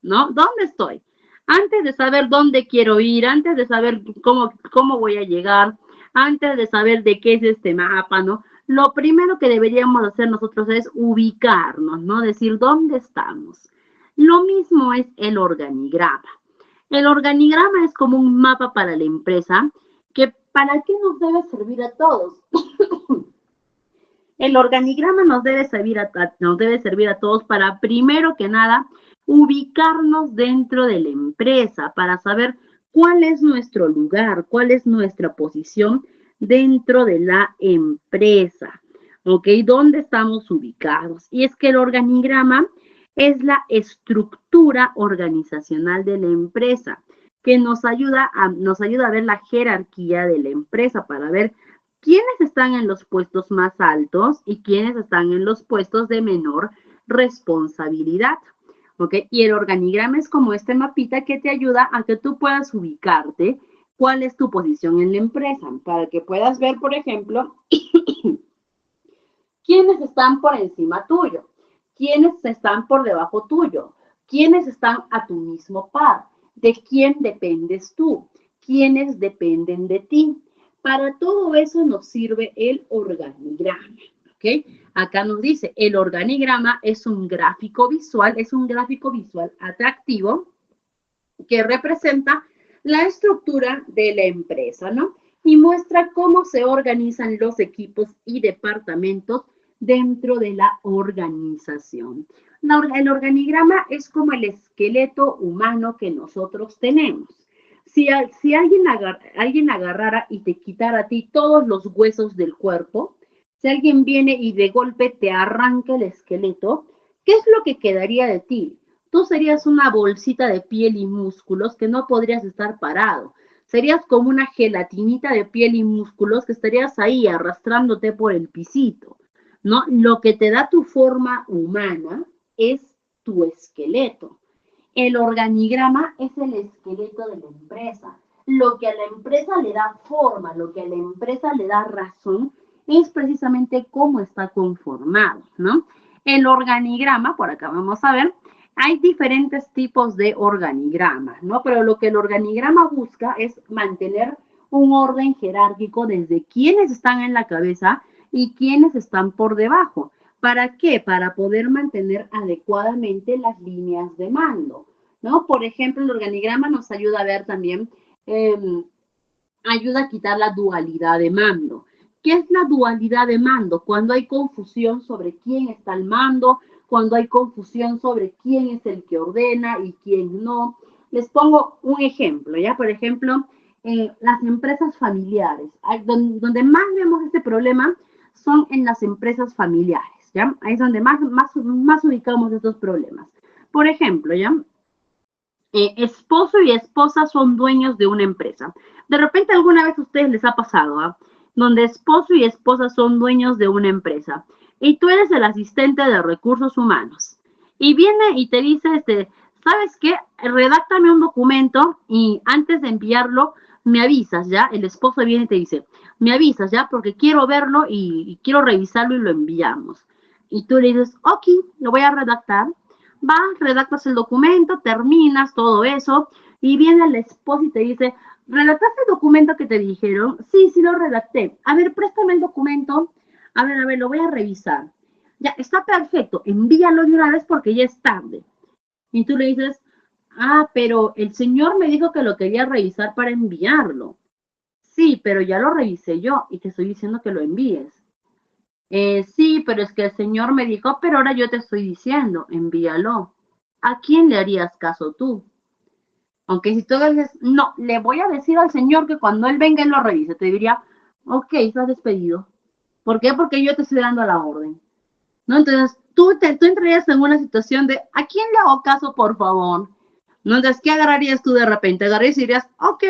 ¿No? ¿Dónde estoy? Antes de saber dónde quiero ir, antes de saber cómo voy a llegar, antes de saber de qué es este mapa, ¿no? Lo primero que deberíamos hacer nosotros es ubicarnos, ¿no? Decir dónde estamos. Lo mismo es el organigrama. El organigrama es como un mapa para la empresa que ¿para qué nos debe servir a todos? El organigrama nos debe servir a todos para, primero que nada, ubicarnos dentro de la empresa, para saber cuál es nuestro lugar, cuál es nuestra posición dentro de la empresa, ¿ok? ¿Dónde estamos ubicados? Y es que el organigrama es la estructura organizacional de la empresa que nos ayuda a ver la jerarquía de la empresa para ver quiénes están en los puestos más altos y quiénes están en los puestos de menor responsabilidad. ¿Ok? Y el organigrama es como este mapita que te ayuda a que tú puedas ubicarte cuál es tu posición en la empresa, para que puedas ver, por ejemplo, quiénes están por encima tuyo, quiénes están por debajo tuyo, quiénes están a tu mismo par, de quién dependes tú, quiénes dependen de ti. Para todo eso nos sirve el organigrama, ¿ok? Acá nos dice, el organigrama es un gráfico visual atractivo que representa la estructura de la empresa, ¿no? Y muestra cómo se organizan los equipos y departamentos dentro de la organización. El organigrama es como el esqueleto humano que nosotros tenemos. Si alguien agarrara y te quitara a ti todos los huesos del cuerpo, si alguien viene y de golpe te arranca el esqueleto, ¿qué es lo que quedaría de ti? Tú serías una bolsita de piel y músculos que no podrías estar parado. Serías como una gelatinita de piel y músculos que estarías ahí arrastrándote por el pisito, ¿no? Lo que te da tu forma humana es tu esqueleto. El organigrama es el esqueleto de la empresa. Lo que a la empresa le da forma, lo que a la empresa le da razón, es precisamente cómo está conformado, ¿no? El organigrama, por acá vamos a ver, hay diferentes tipos de organigramas, ¿no? Pero lo que el organigrama busca es mantener un orden jerárquico desde quienes están en la cabeza y quienes están por debajo. ¿Para qué? Para poder mantener adecuadamente las líneas de mando, ¿no? Por ejemplo, el organigrama nos ayuda a ver también, ayuda a quitar la dualidad de mando. ¿Qué es la dualidad de mando? Cuando hay confusión sobre quién está al mando, cuando hay confusión sobre quién es el que ordena y quién no. Les pongo un ejemplo, ¿ya? Por ejemplo, las empresas familiares. Donde más vemos este problema son en las empresas familiares, ¿ya? Ahí es donde más ubicamos estos problemas. Por ejemplo, ¿ya? Esposo y esposa son dueños de una empresa. De repente alguna vez a ustedes les ha pasado, ¿eh? Donde esposo y esposa son dueños de una empresa y tú eres el asistente de recursos humanos y viene y te dice, ¿sabes qué? Redáctame un documento y antes de enviarlo me avisas, ¿ya? El esposo viene y te dice, me avisas, ¿ya? Porque quiero verlo y quiero revisarlo y lo enviamos. Y tú le dices, ok, lo voy a redactar. Vas, redactas el documento, terminas todo eso y viene el esposo y te dice, ¿redactaste el documento que te dijeron? Sí, sí lo redacté. A ver, préstame el documento. A ver, lo voy a revisar. Ya, está perfecto. Envíalo de una vez porque ya es tarde. Y tú le dices, ah, pero el señor me dijo que lo quería revisar para enviarlo. Sí, pero ya lo revisé yo y te estoy diciendo que lo envíes. Sí, pero es que el señor me dijo, pero ahora yo te estoy diciendo, envíalo. ¿A quién le harías caso tú? Aunque si tú dices, no, le voy a decir al señor que cuando él venga él lo revise, te diría, ok, estás despedido. ¿Por qué? Porque yo te estoy dando la orden, ¿no? Entonces, tú entrarías en una situación de, ¿a quién le hago caso, por favor? ¿No? Entonces, ¿qué agarrarías tú de repente? Agarrarías y dirías, ok,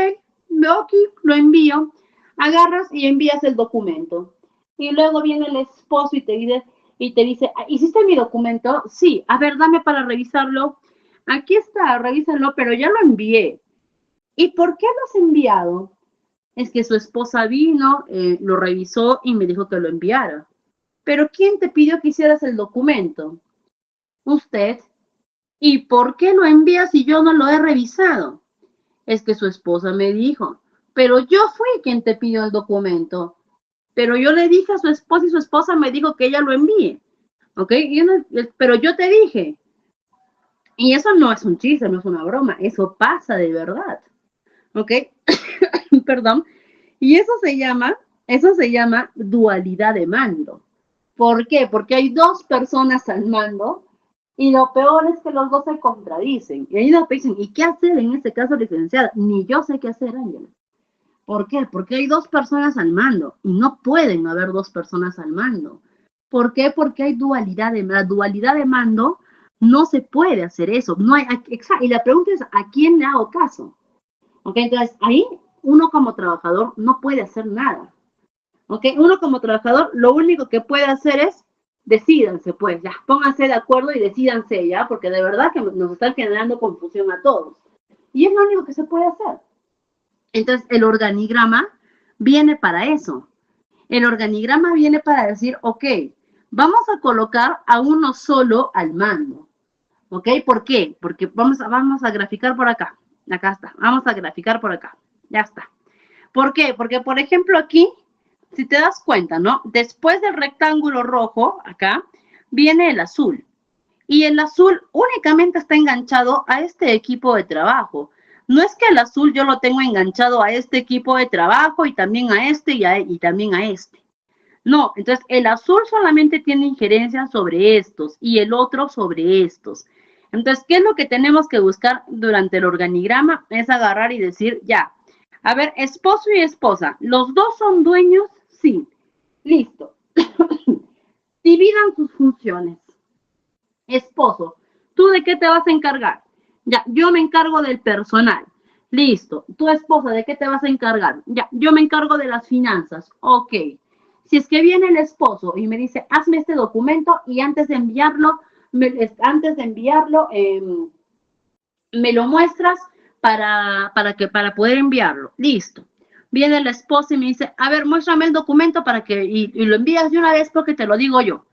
lo envío. Agarras y envías el documento. Y luego viene el esposo y te dice, y te dice, ¿hiciste mi documento? Sí, a ver, dame para revisarlo. Aquí está, revísalo, pero ya lo envié. ¿Y por qué lo has enviado? Es que su esposa vino, lo revisó y me dijo que lo enviara. Pero ¿quién te pidió que hicieras el documento? Usted. ¿Y por qué lo envías si yo no lo he revisado? Es que su esposa me dijo, pero yo fui quien te pidió el documento. Pero yo le dije a su esposa y su esposa me dijo que ella lo envíe. ¿Ok? Pero yo te dije. Y eso no es un chiste, no es una broma, eso pasa de verdad. ¿Ok? Perdón. Y eso se llama dualidad de mando. ¿Por qué? Porque hay dos personas al mando y lo peor es que los dos se contradicen. Y ahí nos dicen, ¿y qué hacer en este caso, licenciada? Ni yo sé qué hacer, Ángela. ¿Por qué? Porque hay dos personas al mando y no pueden haber dos personas al mando. ¿Por qué? Porque hay dualidad la dualidad de mando no se puede hacer eso. No hay, y la pregunta es, ¿a quién le hago caso? ¿Ok? Entonces, ahí uno como trabajador no puede hacer nada. ¿Ok? Uno como trabajador lo único que puede hacer es decídanse, pues, ya, pónganse de acuerdo y decídanse, ya, porque de verdad que nos están generando confusión a todos. Y es lo único que se puede hacer. Entonces, el organigrama viene para eso. El organigrama viene para decir, ok, vamos a colocar a uno solo al mando. ¿Ok? ¿Por qué? Porque vamos a graficar por acá. Acá está. Vamos a graficar por acá. Ya está. ¿Por qué? Porque, por ejemplo, aquí, si te das cuenta, ¿no? Después del rectángulo rojo, acá, viene el azul. Y el azul únicamente está enganchado a este equipo de trabajo. No es que el azul yo lo tengo enganchado a este equipo de trabajo y también a este y también a este. No, entonces el azul solamente tiene injerencia sobre estos y el otro sobre estos. Entonces, ¿qué es lo que tenemos que buscar durante el organigrama? Es agarrar y decir, ya, a ver, esposo y esposa, ¿los dos son dueños? Sí, listo. Dividan sus funciones. Esposo, ¿tú de qué te vas a encargar? Ya, yo me encargo del personal. Listo. Tu esposa, ¿de qué te vas a encargar? Ya, yo me encargo de las finanzas. Ok. Si es que viene el esposo y me dice, hazme este documento y antes de enviarlo, me lo muestras para poder enviarlo. Listo. Viene la esposa y me dice, a ver, muéstrame el documento y lo envías de una vez porque te lo digo yo.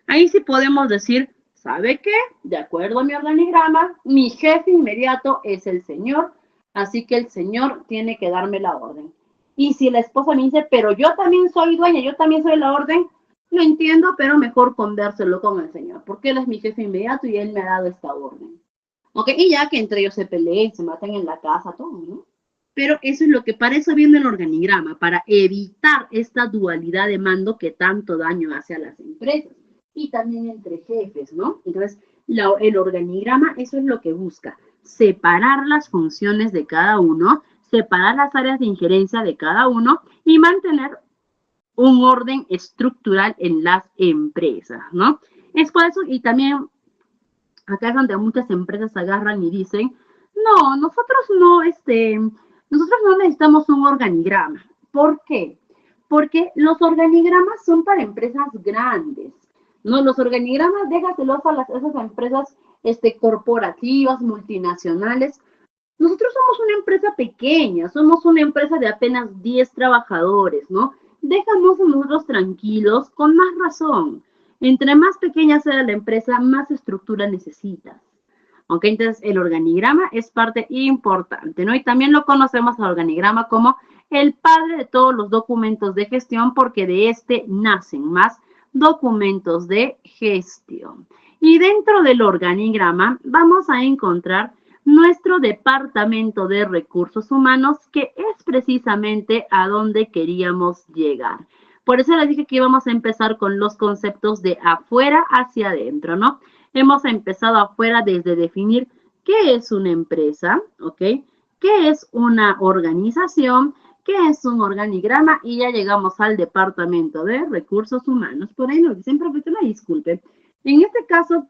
Ahí sí podemos decir, ¿sabe qué? De acuerdo a mi organigrama, mi jefe inmediato es el señor, así que el señor tiene que darme la orden. Y si la esposa me dice, pero yo también soy dueña, yo también soy la orden, lo entiendo, pero mejor convérselo con el señor, porque él es mi jefe inmediato y él me ha dado esta orden. ¿Ok? Y ya que entre ellos se peleen, se matan en la casa, todo, ¿no? Pero eso es lo que para eso viene el organigrama, para evitar esta dualidad de mando que tanto daño hace a las empresas y también entre jefes, ¿no? Entonces, el organigrama, eso es lo que busca, separar las funciones de cada uno, separar las áreas de injerencia de cada uno y mantener un orden estructural en las empresas, ¿no? Es por eso, y también acá es donde muchas empresas agarran y dicen, no, nosotros no necesitamos un organigrama. ¿Por qué? Porque los organigramas son para empresas grandes, ¿no? Los organigramas déjatelos a esas empresas corporativas, multinacionales. Nosotros somos una empresa pequeña, somos una empresa de apenas 10 trabajadores, ¿no? Dejamos a nosotros tranquilos con más razón. Entre más pequeña sea la empresa, más estructura necesitas. ¿Ok? Entonces, el organigrama es parte importante, ¿no? Y también lo conocemos al organigrama como el padre de todos los documentos de gestión, porque de este nacen más documentos de gestión. Y dentro del organigrama vamos a encontrar nuestro departamento de recursos humanos, que es precisamente a donde queríamos llegar. Por eso les dije que íbamos a empezar con los conceptos de afuera hacia adentro, ¿no? Hemos empezado afuera desde definir qué es una empresa, ¿ok? ¿Qué es una organización? ¿Qué es un organigrama? Y ya llegamos al departamento de recursos humanos. Por ahí nos dicen, profesora, disculpe. En este caso,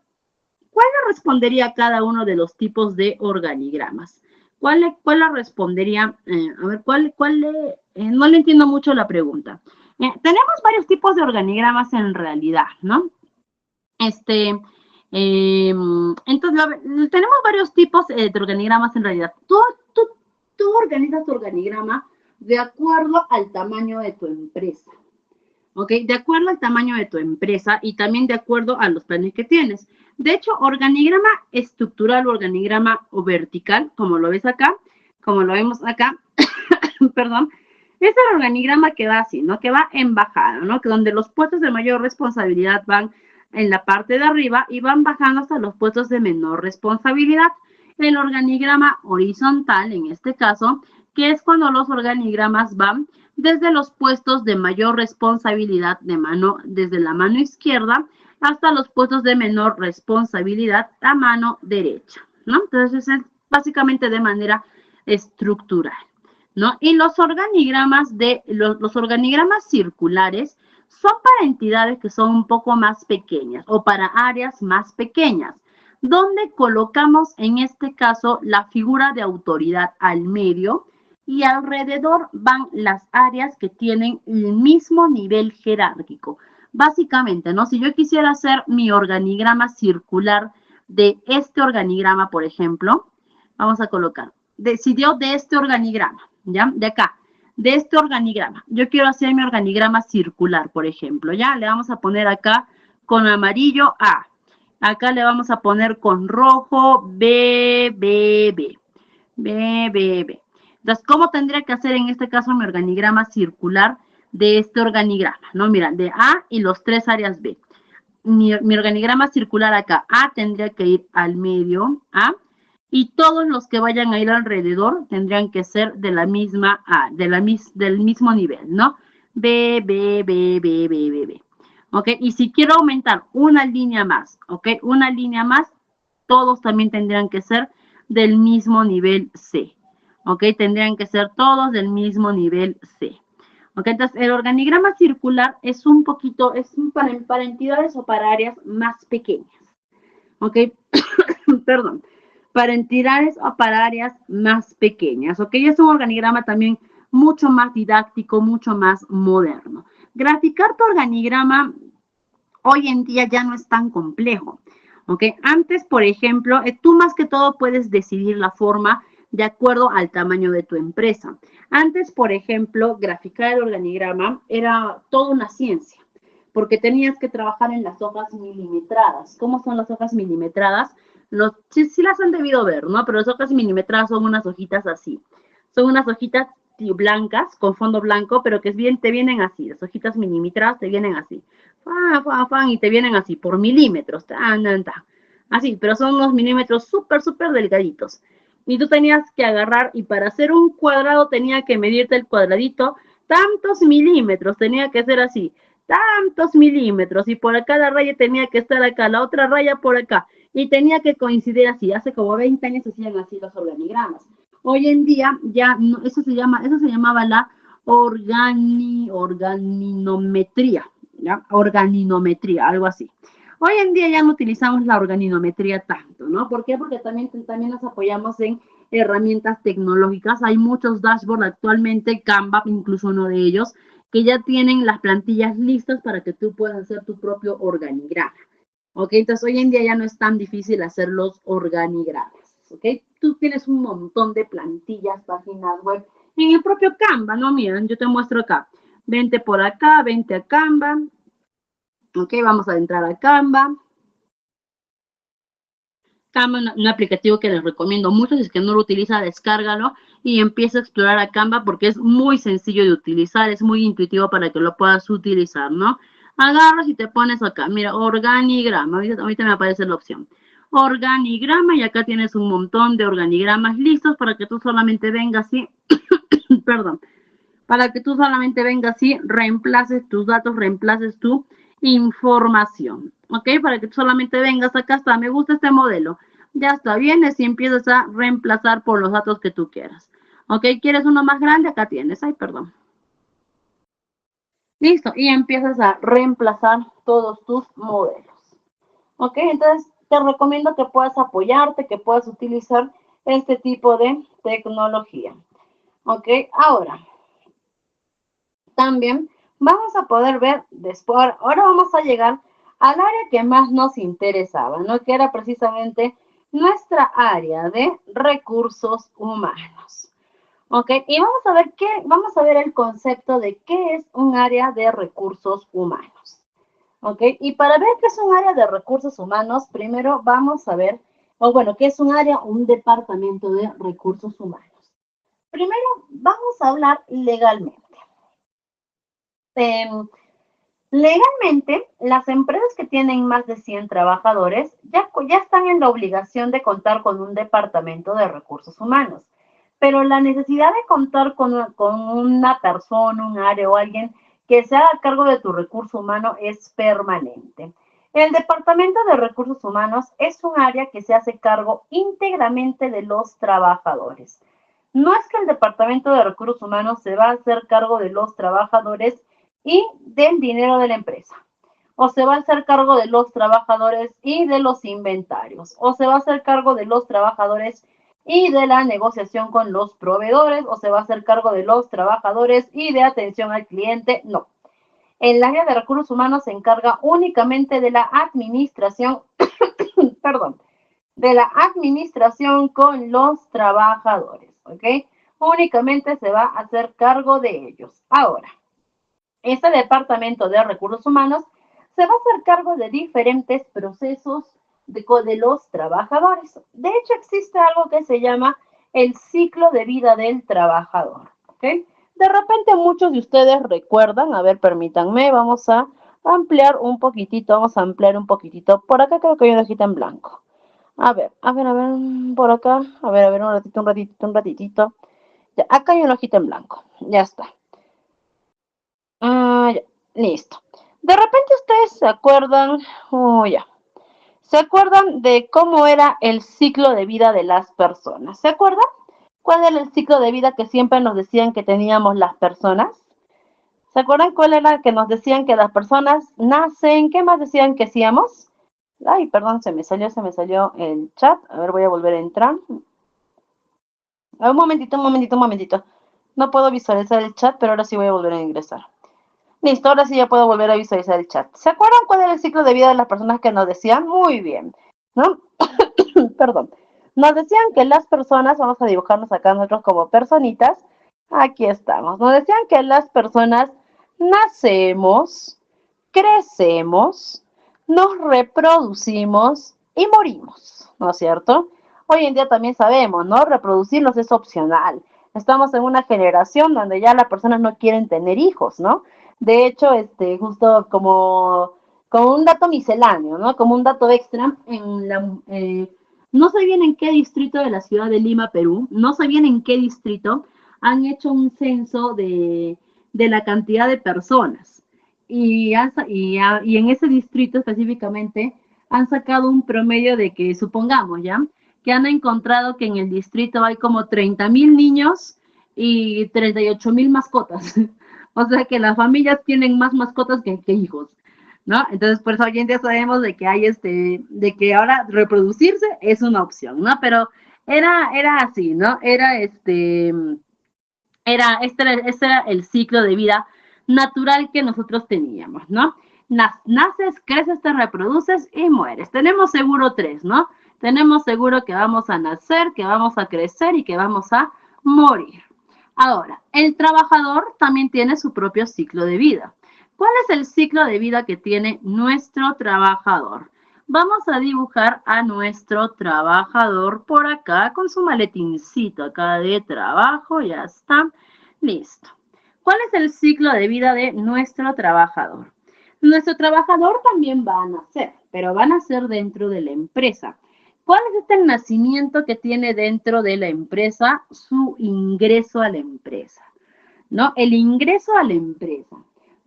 ¿cuál le respondería a cada uno de los tipos de organigramas? ¿Cuál le respondería? A ver, no le entiendo mucho la pregunta. Tenemos varios tipos de organigramas en realidad, ¿no? Entonces, tenemos varios tipos de organigramas en realidad. Tú organizas tu organigrama de acuerdo al tamaño de tu empresa. ¿Ok? De acuerdo al tamaño de tu empresa y también de acuerdo a los planes que tienes. De hecho, organigrama estructural o organigrama o vertical, como lo ves acá, como lo vemos acá, perdón, es el organigrama que va así, ¿no? Que va en bajada, ¿no? Que donde los puestos de mayor responsabilidad van en la parte de arriba y van bajando hasta los puestos de menor responsabilidad. El organigrama horizontal, en este caso, que es cuando los organigramas van desde los puestos de mayor responsabilidad desde la mano izquierda hasta los puestos de menor responsabilidad a mano derecha, ¿no? Entonces es básicamente de manera estructural, ¿no? Y los organigramas los organigramas circulares son para entidades que son un poco más pequeñas o para áreas más pequeñas, donde colocamos en este caso la figura de autoridad al medio y alrededor van las áreas que tienen el mismo nivel jerárquico. Básicamente, ¿no? Si yo quisiera hacer mi organigrama circular de este organigrama, por ejemplo, vamos a colocar, decidió de este organigrama, ¿ya? De acá, de este organigrama. Yo quiero hacer mi organigrama circular, por ejemplo, ¿ya? Le vamos a poner acá con amarillo A. Acá le vamos a poner con rojo B, B, B. B, B, B. Entonces, ¿cómo tendría que hacer en este caso mi organigrama circular de este organigrama? ¿No? Mira, de A y los tres áreas B. Mi organigrama circular acá, A tendría que ir al medio, A, y todos los que vayan a ir alrededor tendrían que ser de la misma A, del mismo nivel, ¿no? B, B, B, B, B, B, B. ¿Ok? Y si quiero aumentar una línea más, ¿ok? Una línea más, todos también tendrían que ser del mismo nivel C. ¿Ok? Tendrían que ser todos del mismo nivel C. ¿Ok? Entonces, el organigrama circular es un poquito, es para entidades o para áreas más pequeñas. ¿Ok? Perdón. Para entidades o para áreas más pequeñas. ¿Ok? Es un organigrama también mucho más didáctico, mucho más moderno. Graficar tu organigrama hoy en día ya no es tan complejo. ¿Ok? Antes, por ejemplo, tú más que todo puedes decidir la forma de acuerdo al tamaño de tu empresa. Antes, por ejemplo, graficar el organigrama era toda una ciencia, porque tenías que trabajar en las hojas milimetradas. ¿Cómo son las hojas milimetradas? Sí las han debido ver, ¿no? Pero las hojas milimetradas son unas hojitas así. Son unas hojitas blancas, con fondo blanco, pero que te vienen así. Las hojitas milimetradas te vienen así. Y te vienen así, por milímetros. Así, pero son unos milímetros súper, súper delgaditos. Y tú tenías que agarrar, y para hacer un cuadrado tenía que medirte el cuadradito, tantos milímetros, tenía que ser así, tantos milímetros, y por acá la raya tenía que estar acá, la otra raya por acá, y tenía que coincidir así. Hace como 20 años se hacían así los organigramas. Hoy en día ya no, eso se llamaba la organinometría, ¿ya? Organinometría, algo así. Hoy en día ya no utilizamos la organinometría tanto, ¿no? ¿Por qué? Porque también nos apoyamos en herramientas tecnológicas. Hay muchos dashboards actualmente, Canva, incluso uno de ellos, que ya tienen las plantillas listas para que tú puedas hacer tu propio organigrama. ¿Ok? Entonces, hoy en día ya no es tan difícil hacer los organigramas. ¿Ok? Tú tienes un montón de plantillas, páginas web, en el propio Canva, ¿no? Miren, yo te muestro acá. Vente por acá, vente a Canva. Ok, vamos a entrar a Canva. Canva es un aplicativo que les recomiendo mucho. Si es que no lo utiliza, descárgalo y empieza a explorar a Canva porque es muy sencillo de utilizar, es muy intuitivo para que lo puedas utilizar, ¿no? Agarras y te pones acá, mira, organigrama, ahorita me aparece la opción. Organigrama, y acá tienes un montón de organigramas listos para que tú solamente vengas y, perdón, para que tú solamente vengas y reemplaces tus datos, reemplaces tu información, ¿ok? Para que tú solamente vengas, acá está, me gusta este modelo, ya está, vienes y empiezas a reemplazar por los datos que tú quieras, ¿ok? ¿Quieres uno más grande? Acá tienes, ay, perdón. Listo, y empiezas a reemplazar todos tus modelos, ¿ok? Entonces, te recomiendo que puedas apoyarte, que puedas utilizar este tipo de tecnología, ¿ok? Ahora, también vamos a poder ver después, ahora vamos a llegar al área que más nos interesaba, ¿no? Que era precisamente nuestra área de recursos humanos. ¿Ok? Y vamos a ver el concepto de qué es un área de recursos humanos. ¿Ok? Y para ver qué es un área de recursos humanos, primero vamos a ver, o bueno, qué es un área, un departamento de recursos humanos. Primero vamos a hablar legalmente. Eh, Legalmente, las empresas que tienen más de 100 trabajadores ya están en la obligación de contar con un departamento de recursos humanos. Pero la necesidad de contar con una persona, un área o alguien que se haga cargo de tu recurso humano es permanente. El Departamento de Recursos Humanos es un área que se hace cargo íntegramente de los trabajadores. No es que el Departamento de Recursos Humanos se va a hacer cargo de los trabajadores y del dinero de la empresa. O se va a hacer cargo de los trabajadores y de los inventarios. O se va a hacer cargo de los trabajadores y de la negociación con los proveedores. O se va a hacer cargo de los trabajadores y de atención al cliente. No. El área de recursos humanos se encarga únicamente de la administración, perdón, de la administración con los trabajadores, ¿ok? Únicamente se va a hacer cargo de ellos. Ahora, este departamento de recursos humanos se va a hacer cargo de diferentes procesos de los trabajadores. De hecho, existe algo que se llama el ciclo de vida del trabajador, ¿ok? De repente muchos de ustedes recuerdan, a ver, permítanme, vamos a ampliar un poquitito, Por acá creo que hay una hojita en blanco. A ver, por acá, un ratitito. Ya, acá hay una hojita en blanco, ya está. Ya, listo. De repente ustedes se acuerdan, ¿se acuerdan de cómo era el ciclo de vida de las personas? ¿Se acuerdan? ¿Cuál era el ciclo de vida que siempre nos decían que teníamos las personas? ¿Se acuerdan cuál era el que nos decían que las personas nacen? ¿Qué más decían que hacíamos? Ay, perdón, se me salió el chat. A ver, voy a volver a entrar. Un momentito. No puedo visualizar el chat, pero ahora sí voy a volver a ingresar. Listo, ahora sí ya puedo volver a visualizar el chat. ¿Se acuerdan cuál era el ciclo de vida de las personas que nos decían? Muy bien, ¿no? Perdón. Nos decían que las personas, vamos a dibujarnos acá nosotros como personitas. Aquí estamos. Nos decían que las personas nacemos, crecemos, nos reproducimos y morimos, ¿no es cierto? Hoy en día también sabemos, ¿no? Reproducirnos es opcional. Estamos en una generación donde ya las personas no quieren tener hijos, ¿no? De hecho, justo como un dato misceláneo, ¿no? Como un dato extra, no sé bien en qué distrito de la ciudad de Lima, Perú, no sé bien en qué distrito han hecho un censo de la cantidad de personas. Y en ese distrito específicamente han sacado un promedio de que, supongamos, ¿ya? Que han encontrado que en el distrito hay como 30,000 niños y 38,000 mascotas. O sea que las familias tienen más mascotas que hijos, ¿no? Entonces, por eso hoy en día sabemos de que hay de que ahora reproducirse es una opción, ¿no? Pero era así, ¿no? Este era el ciclo de vida natural que nosotros teníamos, ¿no? Naces, creces, te reproduces y mueres. Tenemos seguro 3, ¿no? Tenemos seguro que vamos a nacer, que vamos a crecer y que vamos a morir. Ahora, el trabajador también tiene su propio ciclo de vida. ¿Cuál es el ciclo de vida que tiene nuestro trabajador? Vamos a dibujar a nuestro trabajador por acá con su maletincito acá de trabajo, ya está, listo. ¿Cuál es el ciclo de vida de nuestro trabajador? Nuestro trabajador también va a nacer, pero va a nacer dentro de la empresa. ¿Cuál es el nacimiento que tiene dentro de la empresa? Su ingreso a la empresa, ¿no? El ingreso a la empresa.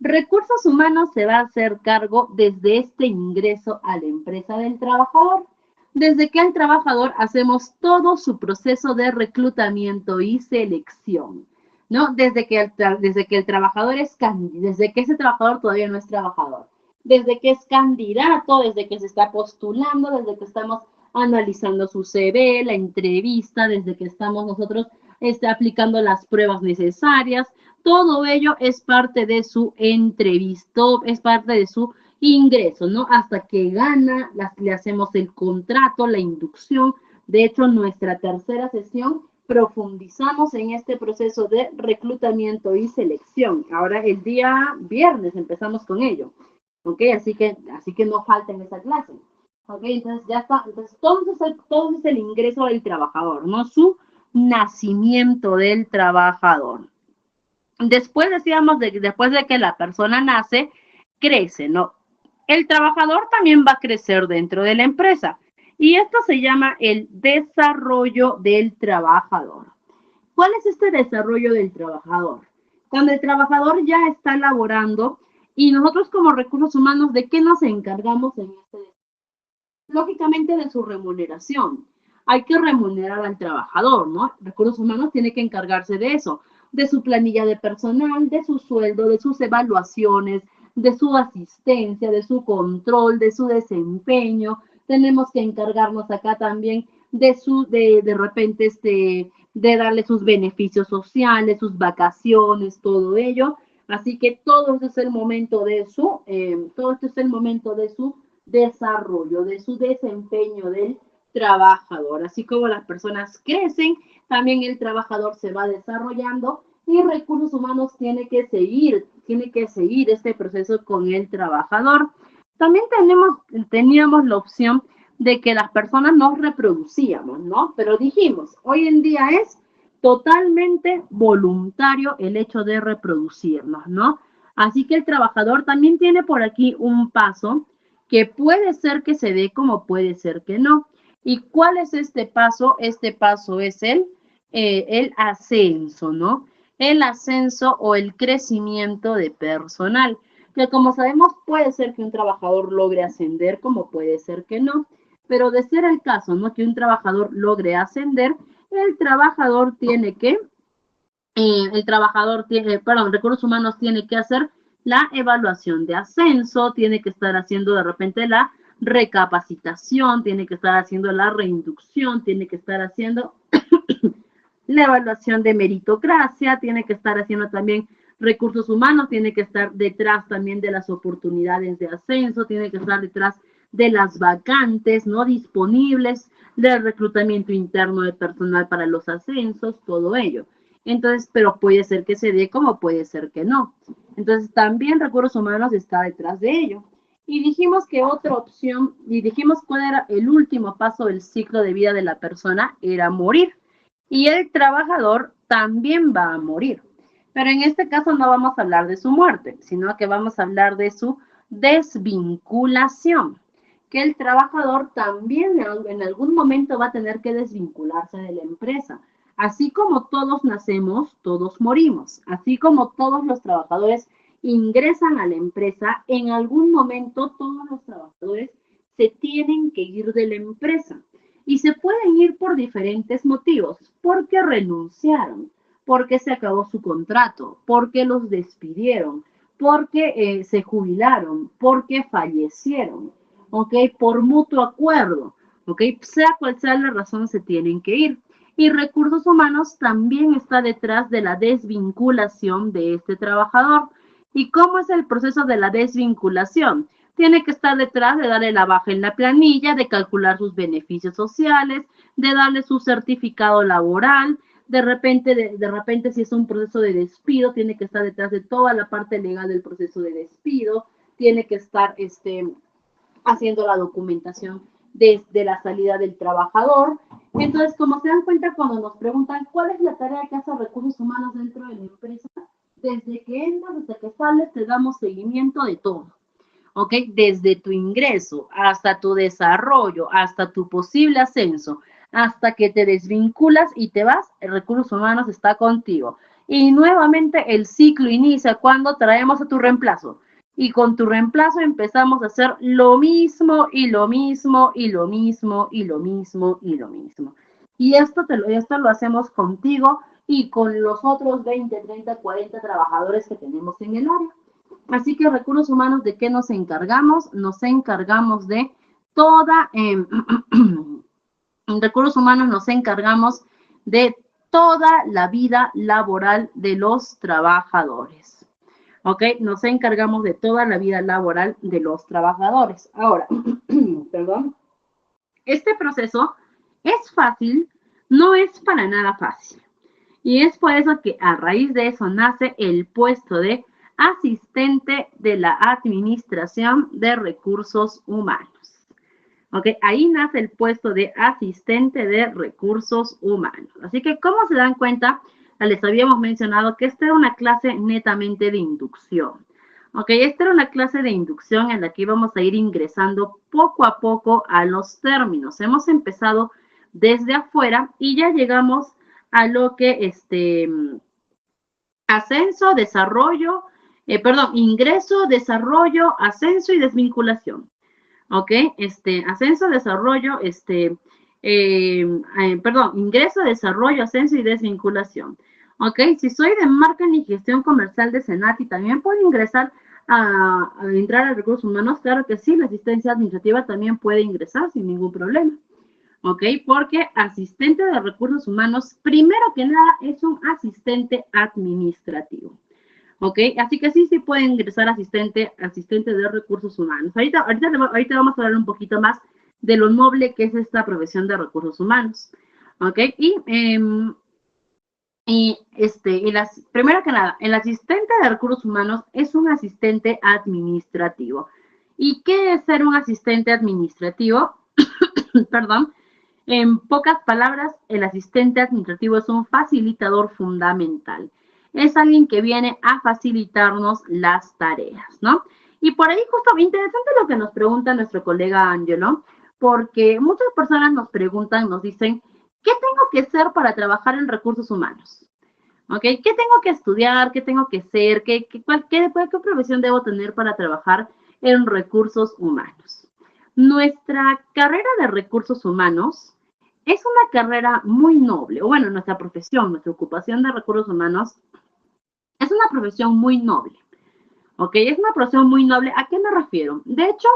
Recursos humanos se va a hacer cargo desde este ingreso a la empresa del trabajador. Desde que el trabajador hacemos todo su proceso de reclutamiento y selección, ¿no? Desde que el trabajador desde que ese trabajador todavía no es trabajador, desde que es candidato, desde que se está postulando, desde que estamos analizando su CV, la entrevista, desde que estamos nosotros aplicando las pruebas necesarias. Todo ello es parte de su entrevista, es parte de su ingreso, ¿no? Hasta que gana, le hacemos el contrato, la inducción. De hecho, en nuestra tercera sesión profundizamos en este proceso de reclutamiento y selección. Ahora el día viernes empezamos con ello, ¿ok? Así que no falta en esa clase. Ok, entonces ya está. Entonces, todo es el ingreso del trabajador, ¿no? Su nacimiento del trabajador. Después decíamos, después de que la persona nace, crece, ¿no? El trabajador también va a crecer dentro de la empresa. Y esto se llama el desarrollo del trabajador. ¿Cuál es este desarrollo del trabajador? Cuando el trabajador ya está laborando y nosotros como recursos humanos, ¿de qué nos encargamos en este desarrollo? Lógicamente de su remuneración. Hay que remunerar al trabajador, ¿no? Recursos humanos tiene que encargarse de eso, de su planilla de personal, de su sueldo, de sus evaluaciones, de su asistencia, de su control, de su desempeño. Tenemos que encargarnos acá también de repente, de darle sus beneficios sociales, sus vacaciones, todo ello. Así que todo esto es el momento de su desarrollo, de su desempeño del trabajador. Así como las personas crecen, también el trabajador se va desarrollando y recursos humanos tiene que seguir este proceso con el trabajador. También teníamos la opción de que las personas nos reproducíamos, ¿no? Pero dijimos, hoy en día es totalmente voluntario el hecho de reproducirnos, ¿no? Así que el trabajador también tiene por aquí un paso que puede ser que se dé como puede ser que no. ¿Y cuál es este paso? Este paso es el ascenso, ¿no? El ascenso o el crecimiento de personal, que como sabemos puede ser que un trabajador logre ascender como puede ser que no, pero de ser el caso, ¿no? Que un trabajador logre ascender, recursos humanos tiene que hacer la evaluación de ascenso, tiene que estar haciendo de repente la recapacitación, tiene que estar haciendo la reinducción, tiene que estar haciendo la evaluación de meritocracia, tiene que estar haciendo también recursos humanos, tiene que estar detrás también de las oportunidades de ascenso, tiene que estar detrás de las vacantes no disponibles, del reclutamiento interno de personal para los ascensos, todo ello. Entonces, pero puede ser que se dé como puede ser que no. Entonces, también recursos humanos está detrás de ello. Y dijimos que otra opción, y dijimos cuál era el último paso del ciclo de vida de la persona, era morir. Y el trabajador también va a morir. Pero en este caso no vamos a hablar de su muerte, sino que vamos a hablar de su desvinculación. Que el trabajador también en algún momento va a tener que desvincularse de la empresa. Así como todos nacemos, todos morimos. Así como todos los trabajadores ingresan a la empresa, en algún momento todos los trabajadores se tienen que ir de la empresa. Y se pueden ir por diferentes motivos, porque renunciaron, porque se acabó su contrato, porque los despidieron, porque se jubilaron, porque fallecieron, ¿ok? Por mutuo acuerdo, ¿ok? Sea cual sea la razón, se tienen que ir. Y recursos humanos también está detrás de la desvinculación de este trabajador. ¿Y cómo es el proceso de la desvinculación? Tiene que estar detrás de darle la baja en la planilla, de calcular sus beneficios sociales, de darle su certificado laboral. De repente, si es un proceso de despido, tiene que estar detrás de toda la parte legal del proceso de despido, tiene que estar haciendo la documentación desde la salida del trabajador. Entonces, como se dan cuenta cuando nos preguntan cuál es la tarea que hace recursos humanos dentro de la empresa, desde que entras hasta que sales, te damos seguimiento de todo. ¿Ok? Desde tu ingreso hasta tu desarrollo, hasta tu posible ascenso, hasta que te desvinculas y te vas, el recursos humanos está contigo. Y nuevamente el ciclo inicia cuando traemos a tu reemplazo. Y con tu reemplazo empezamos a hacer lo mismo y lo mismo y lo mismo y lo mismo y lo mismo. Y esto lo hacemos contigo y con los otros 20, 30, 40 trabajadores que tenemos en el área. Así que recursos humanos, ¿de qué nos encargamos? Nos encargamos de en recursos humanos nos encargamos de toda la vida laboral de los trabajadores. ¿ok? Nos encargamos de toda la vida laboral de los trabajadores. Ahora, perdón, este proceso es fácil, no es para nada fácil. Y es por eso que a raíz de eso nace el puesto de asistente de la Administración de Recursos Humanos. ¿Ok? Ahí nace el puesto de asistente de recursos humanos. Así que, ¿cómo se dan cuenta? Les habíamos mencionado que esta era una clase netamente de inducción. ¿Ok? Esta era una clase de inducción en la que íbamos a ir ingresando poco a poco a los términos. Hemos empezado desde afuera y ya llegamos a lo que ascenso, desarrollo, ingreso, desarrollo, ascenso y desvinculación. ¿Ok? Ascenso, desarrollo, ingreso, desarrollo, ascenso y desvinculación. ¿Ok? Si soy de marketing y gestión comercial de Senati, también puedo ingresar a entrar a recursos humanos. Claro que sí, la asistencia administrativa también puede ingresar sin ningún problema. ¿Ok? Porque asistente de recursos humanos, primero que nada, es un asistente administrativo. ¿Ok? Así que sí puede ingresar asistente de recursos humanos. Ahorita vamos a hablar un poquito más de lo noble que es esta profesión de recursos humanos. ¿Ok? Primero que nada, el asistente de recursos humanos es un asistente administrativo. ¿Y qué es ser un asistente administrativo? Perdón. En pocas palabras, el asistente administrativo es un facilitador fundamental. Es alguien que viene a facilitarnos las tareas, ¿no? Y por ahí justo interesante lo que nos pregunta nuestro colega Angelo, porque muchas personas nos preguntan, nos dicen, ¿qué tengo que ser para trabajar en recursos humanos? ¿Ok? ¿Qué tengo que estudiar? ¿Qué tengo que ser? ¿Qué profesión debo tener para trabajar en recursos humanos? Nuestra carrera de recursos humanos es una carrera muy noble, o bueno, nuestra profesión, nuestra ocupación de recursos humanos es una profesión muy noble, ¿ok? Es una profesión muy noble. ¿A qué me refiero? De hecho,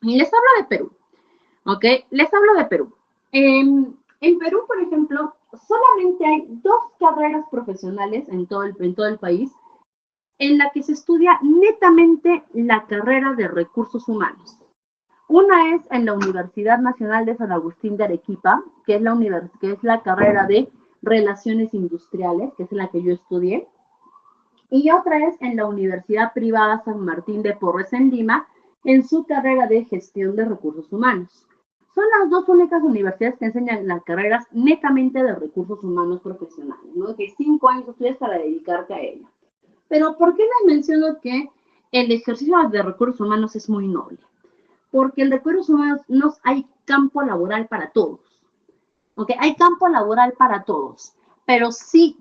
les hablo de Perú, ¿ok? Les hablo de Perú. En Perú, por ejemplo, solamente hay 2 carreras profesionales en todo el país en la que se estudia netamente la carrera de recursos humanos. Una es en la Universidad Nacional de San Agustín de Arequipa, que es la carrera de Relaciones Industriales, que es la que yo estudié. Y otra es en la Universidad Privada San Martín de Porres en Lima, en su carrera de Gestión de Recursos Humanos. Son las 2 únicas universidades que enseñan las carreras netamente de recursos humanos profesionales, ¿no? Que 5 años estudias para dedicarte a ello. Pero ¿por qué les menciono que el ejercicio de recursos humanos es muy noble? Porque en recursos humanos hay campo laboral para todos. ¿Ok? Hay campo laboral para todos. Pero sí,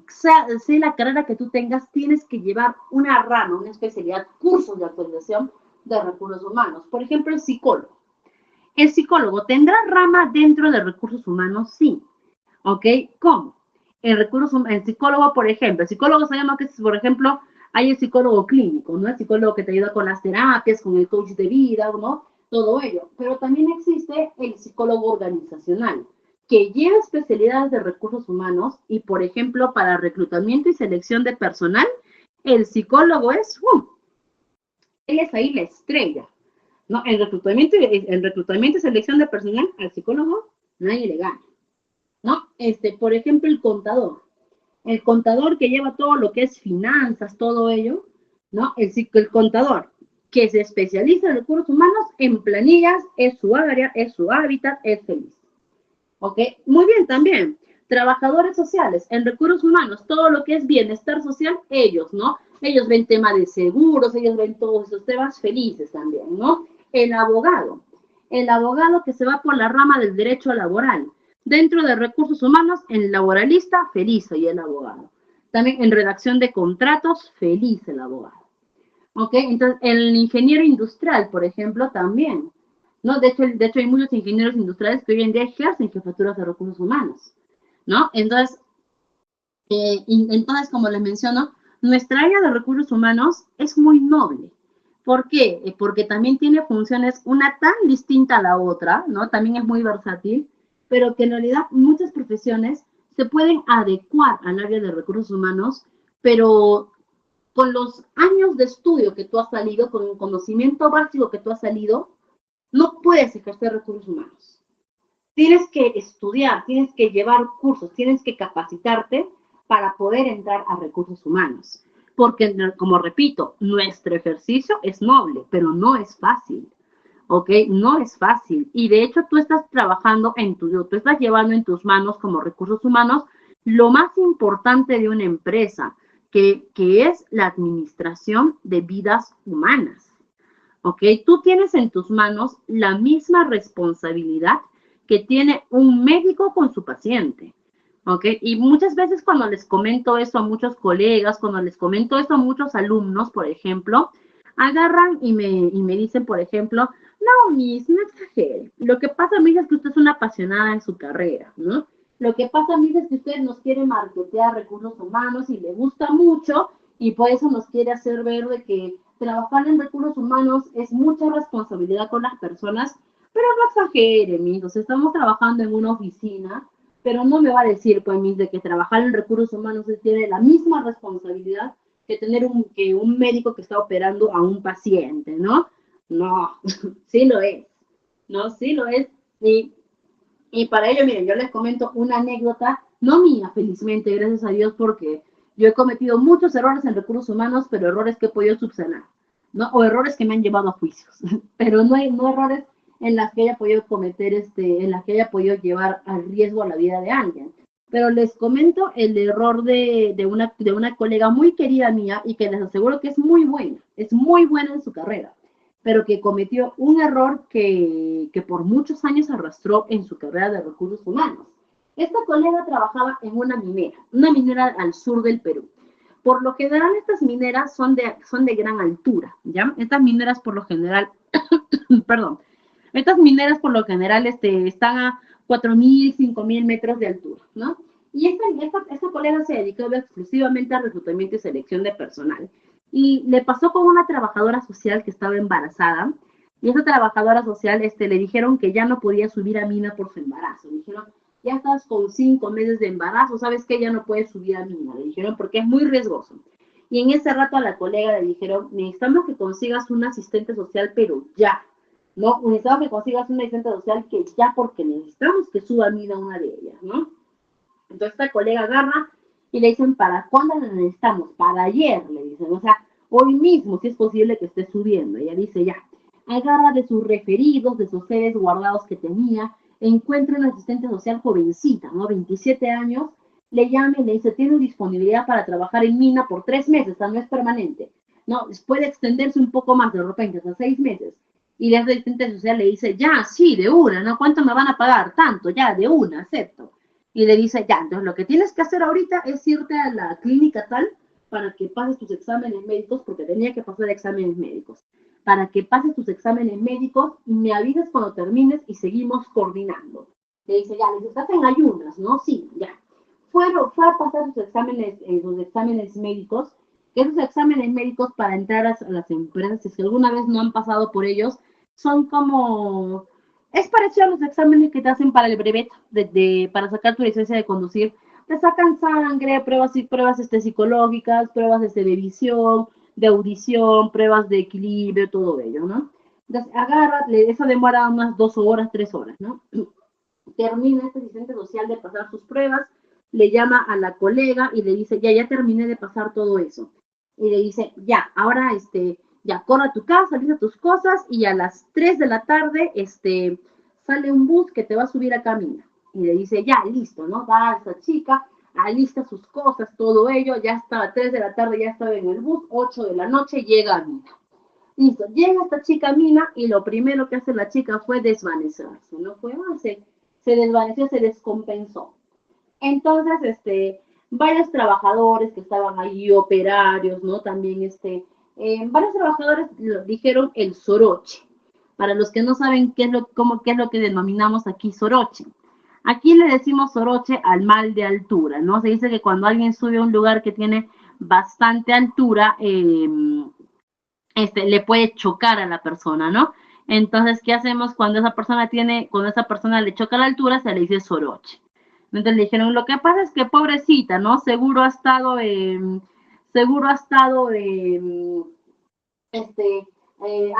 la carrera que tú tengas, tienes que llevar una rama, una especialidad, cursos de actualización de recursos humanos. Por ejemplo, el psicólogo. ¿El psicólogo tendrá rama dentro de recursos humanos? Sí. ¿Ok? ¿Cómo? El psicólogo, por ejemplo, el psicólogo sabemos que, por ejemplo, hay el psicólogo clínico, ¿no? El psicólogo que te ayuda con las terapias, con el coach de vida, ¿no? Todo ello. Pero también existe el psicólogo organizacional, que lleva especialidades de recursos humanos y, por ejemplo, para reclutamiento y selección de personal, el psicólogo él es ahí la estrella, ¿no? En reclutamiento y selección de personal, al psicólogo nadie le gana, ¿no? Por ejemplo, el contador que lleva todo lo que es finanzas, todo ello, ¿no? El contador que se especializa en recursos humanos, en planillas, es su área, es su hábitat, es feliz. ¿Ok? Muy bien, también. Trabajadores sociales, en recursos humanos, todo lo que es bienestar social, ellos, ¿no? Ellos ven tema de seguros, ellos ven todos esos temas felices también, ¿no? El abogado que se va por la rama del derecho laboral. Dentro de recursos humanos, el laboralista, feliz y el abogado. También en redacción de contratos, feliz el abogado. ¿Ok? Entonces, el ingeniero industrial, por ejemplo, también. ¿No? De hecho, hay muchos ingenieros industriales que hoy en día ejercen jefaturas de recursos humanos, ¿no? Entonces, como les menciono, nuestra área de recursos humanos es muy noble. ¿Por qué? Porque también tiene funciones, una tan distinta a la otra, ¿no? También es muy versátil, pero que en realidad muchas profesiones se pueden adecuar al área de recursos humanos, pero con los años de estudio que tú has salido, con el conocimiento básico que tú has salido, no puedes ejercer recursos humanos. Tienes que estudiar, tienes que llevar cursos, tienes que capacitarte para poder entrar a recursos humanos. Porque, como repito, nuestro ejercicio es noble, pero no es fácil. ¿Ok? No es fácil. Y de hecho tú estás trabajando tú estás llevando en tus manos como recursos humanos lo más importante de una empresa, que es la administración de vidas humanas. ¿Ok? Tú tienes en tus manos la misma responsabilidad que tiene un médico con su paciente. ¿Ok? Y muchas veces cuando les comento eso a muchos colegas, cuando les comento eso a muchos alumnos, por ejemplo, agarran y me dicen, por ejemplo, no, Miss, no exagere. Lo que pasa, Miss, es que usted es una apasionada en su carrera, ¿no? Lo que pasa, Miss, es que usted nos quiere marketear recursos humanos y le gusta mucho y por eso nos quiere hacer ver de que trabajar en recursos humanos es mucha responsabilidad con las personas, pero no exagere, Miss. O sea, estamos trabajando en una oficina, pero no me va a decir, pues, Miss, de que trabajar en recursos humanos tiene la misma responsabilidad que tener un médico que está operando a un paciente, ¿no? No, sí lo es, no, sí lo es. Y para ello, miren, yo les comento una anécdota, no mía, felizmente, gracias a Dios, porque yo he cometido muchos errores en recursos humanos, pero errores que he podido subsanar, ¿no? O errores que me han llevado a juicios, pero no errores en las que haya podido cometer, en las que haya podido llevar al riesgo a la vida de alguien. Pero les comento el error de una colega muy querida mía y que les aseguro que es muy buena en su carrera, pero que cometió un error que por muchos años arrastró en su carrera de recursos humanos. Esta colega trabajaba en una minera al sur del Perú. Por lo general, estas mineras son de gran altura, ¿ya? Estas mineras por lo general, perdón, estas mineras por lo general están a 4.000, 5.000 metros de altura, ¿no? Y esta colega se dedicaba exclusivamente al reclutamiento y selección de personal. Y le pasó con una trabajadora social que estaba embarazada, y esa trabajadora social le dijeron que ya no podía subir a mina por su embarazo. Le dijeron, ya estás con 5 meses de embarazo, ¿sabes qué? Ya no puedes subir a mina. Le dijeron, porque es muy riesgoso. Y en ese rato a la colega le dijeron, necesitamos que consigas un asistente social, pero ya. No, necesitamos que consigas un asistente social que ya, porque necesitamos que suba a mina una de ellas, ¿no? Entonces esta colega agarra y le dicen, ¿para cuándo la necesitamos? Para ayer, le dicen, o sea, hoy mismo, si es posible que esté subiendo. Ella dice, ya, agarra de sus referidos, de sus seres guardados que tenía, encuentra una asistente social jovencita, ¿no? 27 años, le llama y le dice, tiene disponibilidad para trabajar en mina por 3 meses, o sea, no es permanente, ¿no? Puede extenderse un poco más, de repente, hasta 6 meses. Y la asistente social le dice, ya, sí, de una, ¿no? ¿Cuánto me van a pagar? Tanto, ya, de una, acepto. Y le dice, ya, entonces lo que tienes que hacer ahorita es irte a la clínica tal para que pases tus exámenes médicos, porque tenía que pasar exámenes médicos. Para que pases tus exámenes médicos, me avisas cuando termines y seguimos coordinando. Le dice, ya, les estás en ayunas, ¿no? Sí, ya. Fue a pasar sus exámenes médicos, que esos exámenes médicos para entrar a las empresas, si es que alguna vez no han pasado por ellos, son como... Es parecido a los exámenes que te hacen para el brevet, para sacar tu licencia de conducir. Te sacan sangre, pruebas psicológicas, pruebas de visión, de audición, pruebas de equilibrio, todo ello, ¿no? Entonces, eso demora unas 2 horas, 3 horas, ¿no? Termina este asistente social de pasar sus pruebas, le llama a la colega y le dice, ya terminé de pasar todo eso. Y le dice, ya, ahora, ya, corre a tu casa, lista tus cosas y a las 3 de la tarde, sale un bus que te va a subir a Camina. Y le dice, ya, listo, ¿no? Va a esa chica, alista sus cosas, todo ello, ya está a 3 de la tarde, ya estaba en el bus, 8 de la noche, llega a Mina. Listo, llega esta chica a Mina y lo primero que hace la chica fue desvanecerse, ¿no? Se desvaneció, se descompensó. Entonces, varios trabajadores que estaban ahí, operarios, ¿no? También, varios trabajadores dijeron el soroche. Para los que no saben qué es lo que denominamos aquí soroche. Aquí le decimos soroche al mal de altura, ¿no? Se dice que cuando alguien sube a un lugar que tiene bastante altura, le puede chocar a la persona, ¿no? Entonces, ¿qué hacemos cuando esa persona le choca a la altura? Se le dice soroche. Entonces le dijeron, lo que pasa es que pobrecita, ¿no? Seguro ha estado seguro ha estado ha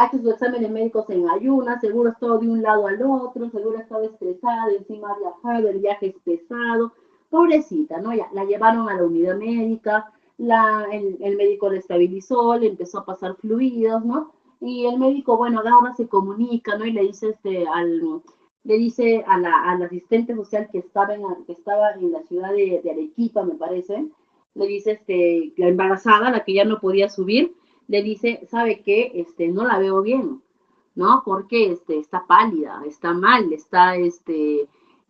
hecho sus exámenes médicos en ayunas, seguro ha estado de un lado al otro, seguro ha estado estresada, encima ha viajado, el viaje es pesado, pobrecita, ¿no? Ya, la llevaron a la unidad médica, el médico la estabilizó, le empezó a pasar fluidos, ¿no? Y el médico, bueno, ahora se comunica, ¿no? Y le dice le dice al asistente social que estaba en la ciudad de Arequipa, me parece, le dice la embarazada, la que ya no podía subir, le dice, ¿sabe qué? No la veo bien, ¿no? Porque está pálida, está mal,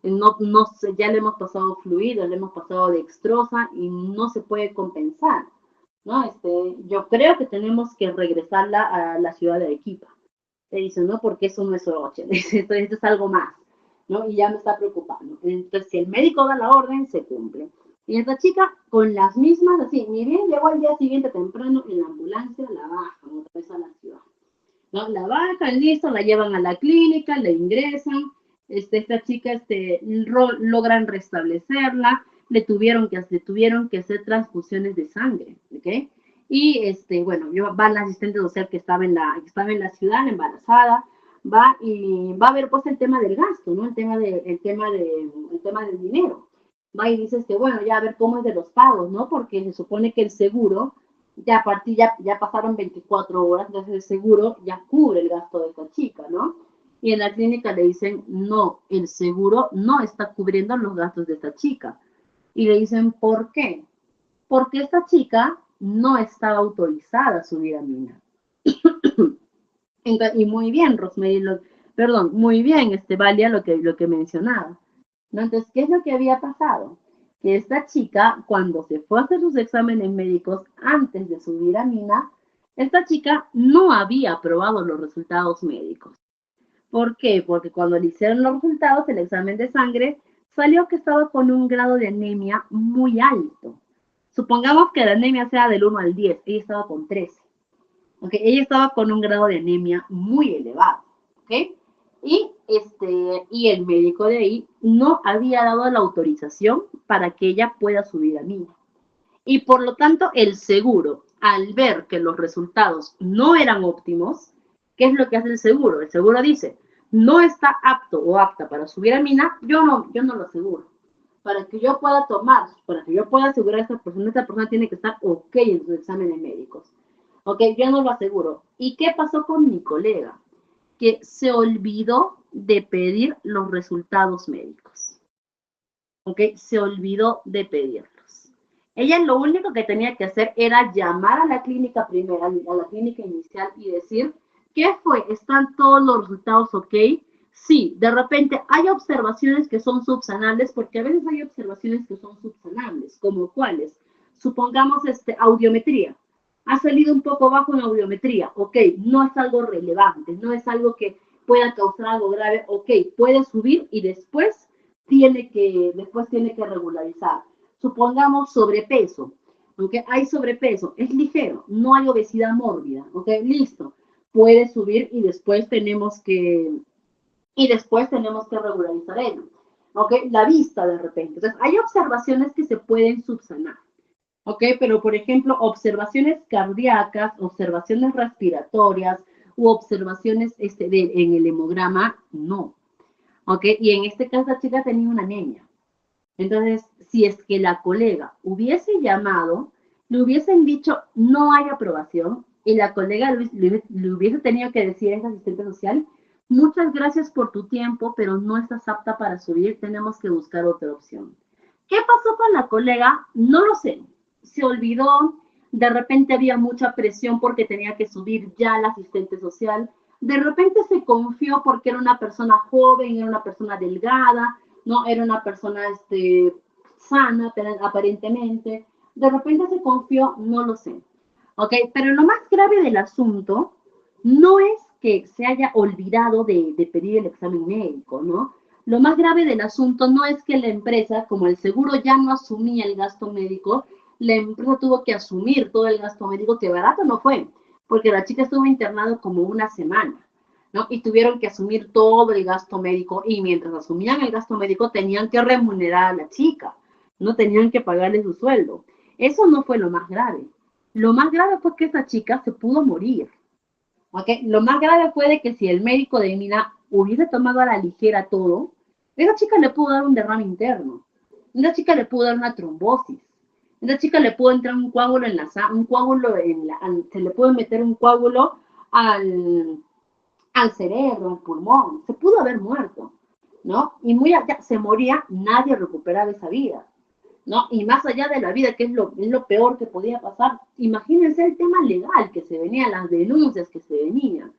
no sé, ya le hemos pasado fluido, le hemos pasado dextrosa y no se puede compensar, ¿no? Yo creo que tenemos que regresarla a la ciudad de Arequipa. Le dice, no, porque eso no es Oroche, esto es algo más, ¿no? Y ya me está preocupando. Entonces, si el médico da la orden, se cumple. Y esta chica, con las mismas, así, ni bien llegó al día siguiente temprano, en la ambulancia la bajan otra vez a la ciudad, ¿no? La bajan, listo, la llevan a la clínica, la ingresan, esta chica, logran restablecerla, le tuvieron que hacer transfusiones de sangre, ¿ok? Y, bueno, va la asistente social que estaba en la ciudad, embarazada, va y va a ver, pues, el tema del gasto, ¿no? El tema del dinero. Va y dice, bueno, ya a ver cómo es de los pagos, ¿no? Porque se supone que el seguro ya a partir, ya pasaron 24 horas, entonces el seguro ya cubre el gasto de esta chica, ¿no? Y en la clínica le dicen, no, el seguro no está cubriendo los gastos de esta chica. Y le dicen, ¿por qué? Porque esta chica no estaba autorizada a subir a mina. Y muy bien, Rosemary, perdón, muy bien, Valia, lo que mencionaba. ¿No? Entonces, ¿qué es lo que había pasado? Que esta chica, cuando se fue a hacer sus exámenes médicos antes de subir a mina, esta chica no había aprobado los resultados médicos. ¿Por qué? Porque cuando le hicieron los resultados, el examen de sangre, salió que estaba con un grado de anemia muy alto. Supongamos que la anemia sea del 1 al 10, ella estaba con 13. ¿Okay? Ella estaba con un grado de anemia muy elevado. ¿Okay? Y el médico de ahí no había dado la autorización para que ella pueda subir a mina. Y por lo tanto, el seguro, al ver que los resultados no eran óptimos, ¿qué es lo que hace el seguro? El seguro dice, no está apto o apta para subir a mina, yo no lo aseguro. Para que yo pueda para que yo pueda asegurar a esta persona tiene que estar ok en sus exámenes médicos. Ok, yo no lo aseguro. ¿Y qué pasó con mi colega? Que se olvidó de pedir los resultados médicos. ¿Ok? Se olvidó de pedirlos. Ella lo único que tenía que hacer era llamar a la clínica primera, a la clínica inicial y decir, ¿qué fue? ¿Están todos los resultados ok? Sí, de repente hay observaciones que son subsanables, porque a veces hay observaciones que son subsanables, como cuáles. Supongamos audiometría. Ha salido un poco bajo en audiometría, ok, no es algo relevante, no es algo que pueda causar algo grave, ok, puede subir y después tiene que regularizar. Supongamos sobrepeso, ¿ok? Hay sobrepeso, es ligero, no hay obesidad mórbida, ¿ok? Listo, puede subir y después tenemos que regularizar ello, ¿ok? La vista de repente. Entonces, hay observaciones que se pueden subsanar, ¿ok? Pero, por ejemplo, observaciones cardíacas, observaciones respiratorias u observaciones en el hemograma, no, ¿ok? Y en este caso la chica tenía una anemia. Entonces, si es que la colega hubiese llamado, le hubiesen dicho no hay aprobación y la colega le hubiese tenido que decir a esa asistente social, muchas gracias por tu tiempo, pero no estás apta para subir, tenemos que buscar otra opción. ¿Qué pasó con la colega? No lo sé. Se olvidó, de repente había mucha presión porque tenía que subir ya la asistente social, de repente se confió porque era una persona joven, era una persona delgada, no era una persona sana aparentemente, de repente se confió, no lo sé. ¿Ok? Pero lo más grave del asunto no es que se haya olvidado de pedir el examen médico, ¿no? Lo más grave del asunto no es que la empresa, como el seguro ya no asumía el gasto médico, la empresa tuvo que asumir todo el gasto médico, que barato no fue, porque la chica estuvo internada como una semana, ¿no? Y tuvieron que asumir todo el gasto médico, y mientras asumían el gasto médico tenían que remunerar a la chica, no tenían que pagarle su sueldo. Eso no fue lo más grave. Lo más grave fue que esa chica se pudo morir. ¿Okay? Lo más grave fue de que si el médico de Mina hubiese tomado a la ligera todo, esa chica le pudo dar un derrame interno, esa chica le pudo dar una trombosis, esa chica le pudo entrar un coágulo en la un coágulo se le puede meter un coágulo al, al cerebro, al pulmón, se pudo haber muerto, ¿no? Y muy allá, se moría, nadie recuperaba esa vida, ¿no? Y más allá de la vida, que es lo peor que podía pasar, imagínense el tema legal que se venía, las denuncias que se venían,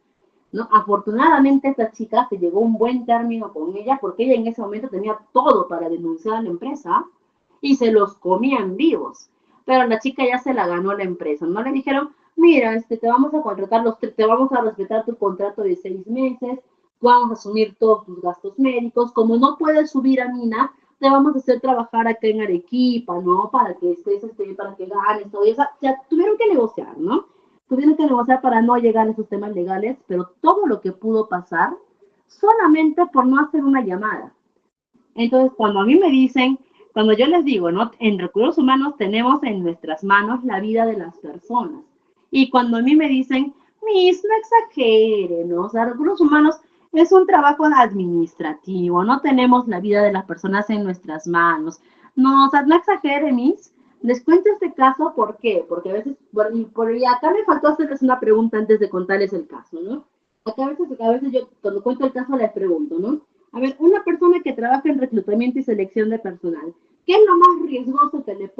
¿no? Afortunadamente esta chica se llegó a un buen término con ella porque ella en ese momento tenía todo para denunciar a la empresa y se los comían vivos. Pero la chica ya se la ganó la empresa, ¿no? Le dijeron, mira, te vamos a contratar, te vamos a respetar tu contrato de 6 meses, vamos a asumir todos tus gastos médicos, como no puedes subir a Mina, te vamos a hacer trabajar acá en Arequipa, ¿no? Para que estés, para que ganes, todo eso. O sea, tuvieron que negociar, ¿no? Tuvieron que negociar para no llegar a esos temas legales, pero todo lo que pudo pasar solamente por no hacer una llamada. Entonces, cuando a mí me dicen, cuando yo les digo, ¿no? En recursos humanos tenemos en nuestras manos la vida de las personas. Y cuando a mí me dicen, Miss, no exagere, ¿no? O sea, recursos humanos es un trabajo administrativo, no tenemos la vida de las personas en nuestras manos. No, o sea, no exagere, Miss. Les cuento este caso, ¿por qué? Porque a veces, y acá me faltó hacerles una pregunta antes de contarles el caso, ¿no? Acá a veces yo, cuando cuento el caso, les pregunto, ¿no? A ver, una persona que trabaja en reclutamiento y selección de personal, ¿qué es lo más riesgoso que le,